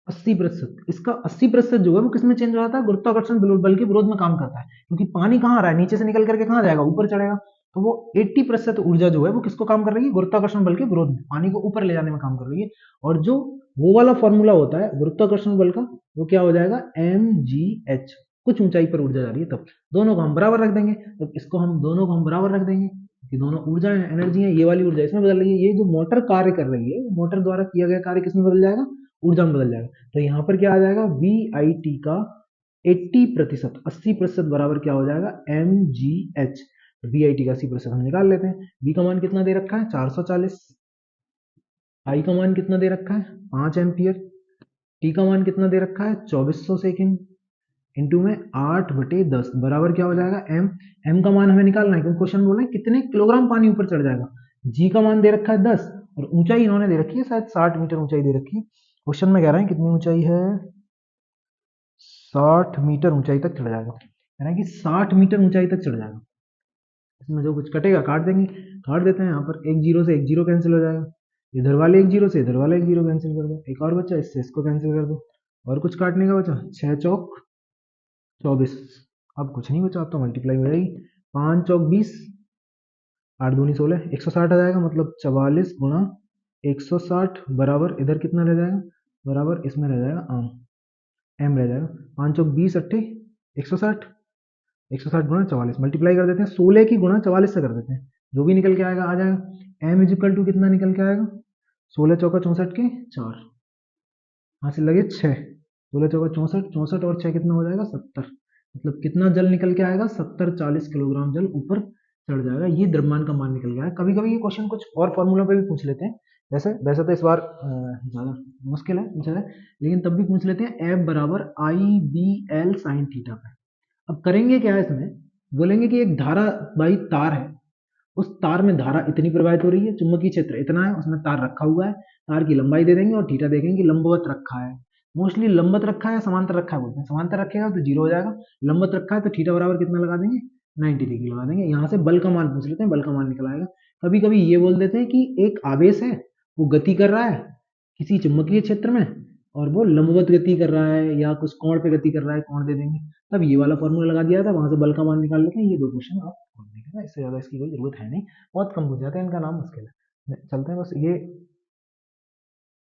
80%, इसका 80% जो है वो किसमें चेंज हो जाता है, गुरुत्वाकर्षण बल के विरोध में काम करता है। क्योंकि पानी कहाँ आ रहा है, नीचे से निकल करके कहाँ जाएगा, ऊपर चढ़ेगा। तो वो 80% ऊर्जा जो है वो किसको काम कर रही है, गुरुत्वाकर्षण बल के विरोध में, पानी को ऊपर ले जाने में काम कर रही है। और जो वो वाला फॉर्मूला होता है गुरुत्वाकर्षण बल का, वो क्या हो जाएगा, mgh। कुछ ऊंचाई पर ऊर्जा जा रही है तब। दोनों को हम बराबर रख देंगे, तो इसको हम दोनों को हम बराबर रख देंगे कि दोनों ऊर्जा है, एनर्जी है। ये वाली ऊर्जा इसमें बदल रही है, ये जो मोटर कार्य कर रही है, मोटर द्वारा किया गया कार्य किसमें बदल जाएगा, ऊर्जा में बदल जाएगा। तो यहाँ पर क्या आ जाएगा, VIT का 80%, 80% बराबर क्या हो जाएगा, mgh। VIT का 80% हम निकाल लेते हैं। V का मान कितना दे रखा है, 440, आई का मान कितना दे रखा है 5 एम्पियर, टी का मान कितना दे रखा है 2400 सेकेंड, इंटू में 8/10 बराबर क्या हो जाएगा एम। एम का मान हमें निकालना है क्योंकि क्वेश्चन बोल रहे हैं कितने किलोग्राम पानी ऊपर चढ़ जाएगा। जी का मान दे रखा है 10 और ऊंचाई इन्होंने दे रखी है शायद 60 मीटर ऊंचाई दे रखी है। क्वेश्चन में कह रहे हैं कितनी ऊंचाई है 60 मीटर ऊंचाई तक चढ़ जाएगा, कह रहे हैं कि 60 मीटर ऊंचाई तक चढ़ जाएगा। इसमें जो कुछ कटेगा काट देंगे, काट देते हैं। यहाँ पर एक जीरो से एक जीरो कैंसिल हो जाएगा, इधर वाले एक जीरो से इधर वाला एक जीरो कैंसिल कर दो, एक और बचा इससे इसको कैंसिल कर दो, और कुछ काटने का बचा 6 चौक 24। अब कुछ नहीं बचा, अब तो मल्टीप्लाई हो जाएगी, 5 चौक 20, 8 दूनी 16, 160 आ जाएगा, मतलब 44 × 160 बराबर इधर कितना रह जाएगा, बराबर इसमें रह जाएगा एम रह जाएगा। 5 चौक 20 160, 160 × 44 मल्टीप्लाई कर देते हैं, 16 की गुणा 44 से कर देते हैं, जो भी निकल के आएगा आ जाएगा। एम इजिकल टू कितना निकल के आएगा 16 चौका 64 के 4, हासिल लगे 6, 16 चौका 64, 64 और 6 कितना हो जाएगा 70, मतलब कितना जल निकल के आएगा 70-40 किलोग्राम जल ऊपर चढ़ जाएगा। ये द्रव्यमान का मान निकल गया है। कभी कभी ये क्वेश्चन कुछ और फॉर्मूला पे भी पूछ लेते हैं, वैसे वैसे तो इस बार ज़्यादा मुश्किल है पूछा जाए, लेकिन तब भी पूछ लेते हैं। एफ बराबर IBL साइन थीटा पे। अब करेंगे क्या है इसमें, बोलेंगे कि एक धारा वाही तार है, उस तार में धारा इतनी प्रवाहित हो रही है, चुंबकीय क्षेत्र इतना है, उसमें तार रखा हुआ है, तार की लंबाई दे देंगे और थीटा देखेंगे कि लंबवत रखा है। मोस्टली लंबवत रखा है या समांतर रखा है बोलते हैं, समांतर रखेगा तो जीरो हो जाएगा, लंबवत रखा है तो थीटा बराबर कितना लगा देंगे 90 डिग्री लगा देंगे। यहाँ से बल का मान पूछ लेते हैं, बल का मान निकल आएगा। कभी कभी ये बोल देते हैं कि एक आवेश है वो गति कर रहा है किसी चुंबकीय क्षेत्र में और वो लंबवत गति कर रहा है या कुछ कोण पे गति कर रहा है, कोण दे देंगे, तब ये वाला फॉर्मूला लगा दिया था, वहां से बल का मान निकाल लेते हैं। ये दो क्वेश्चन आप खोल देंगे, इससे ज्यादा इसकी कोई जरूरत है नहीं, बहुत कम पूछ जाते हैं, इनका नाम मुश्किल है। चलते हैं बस ये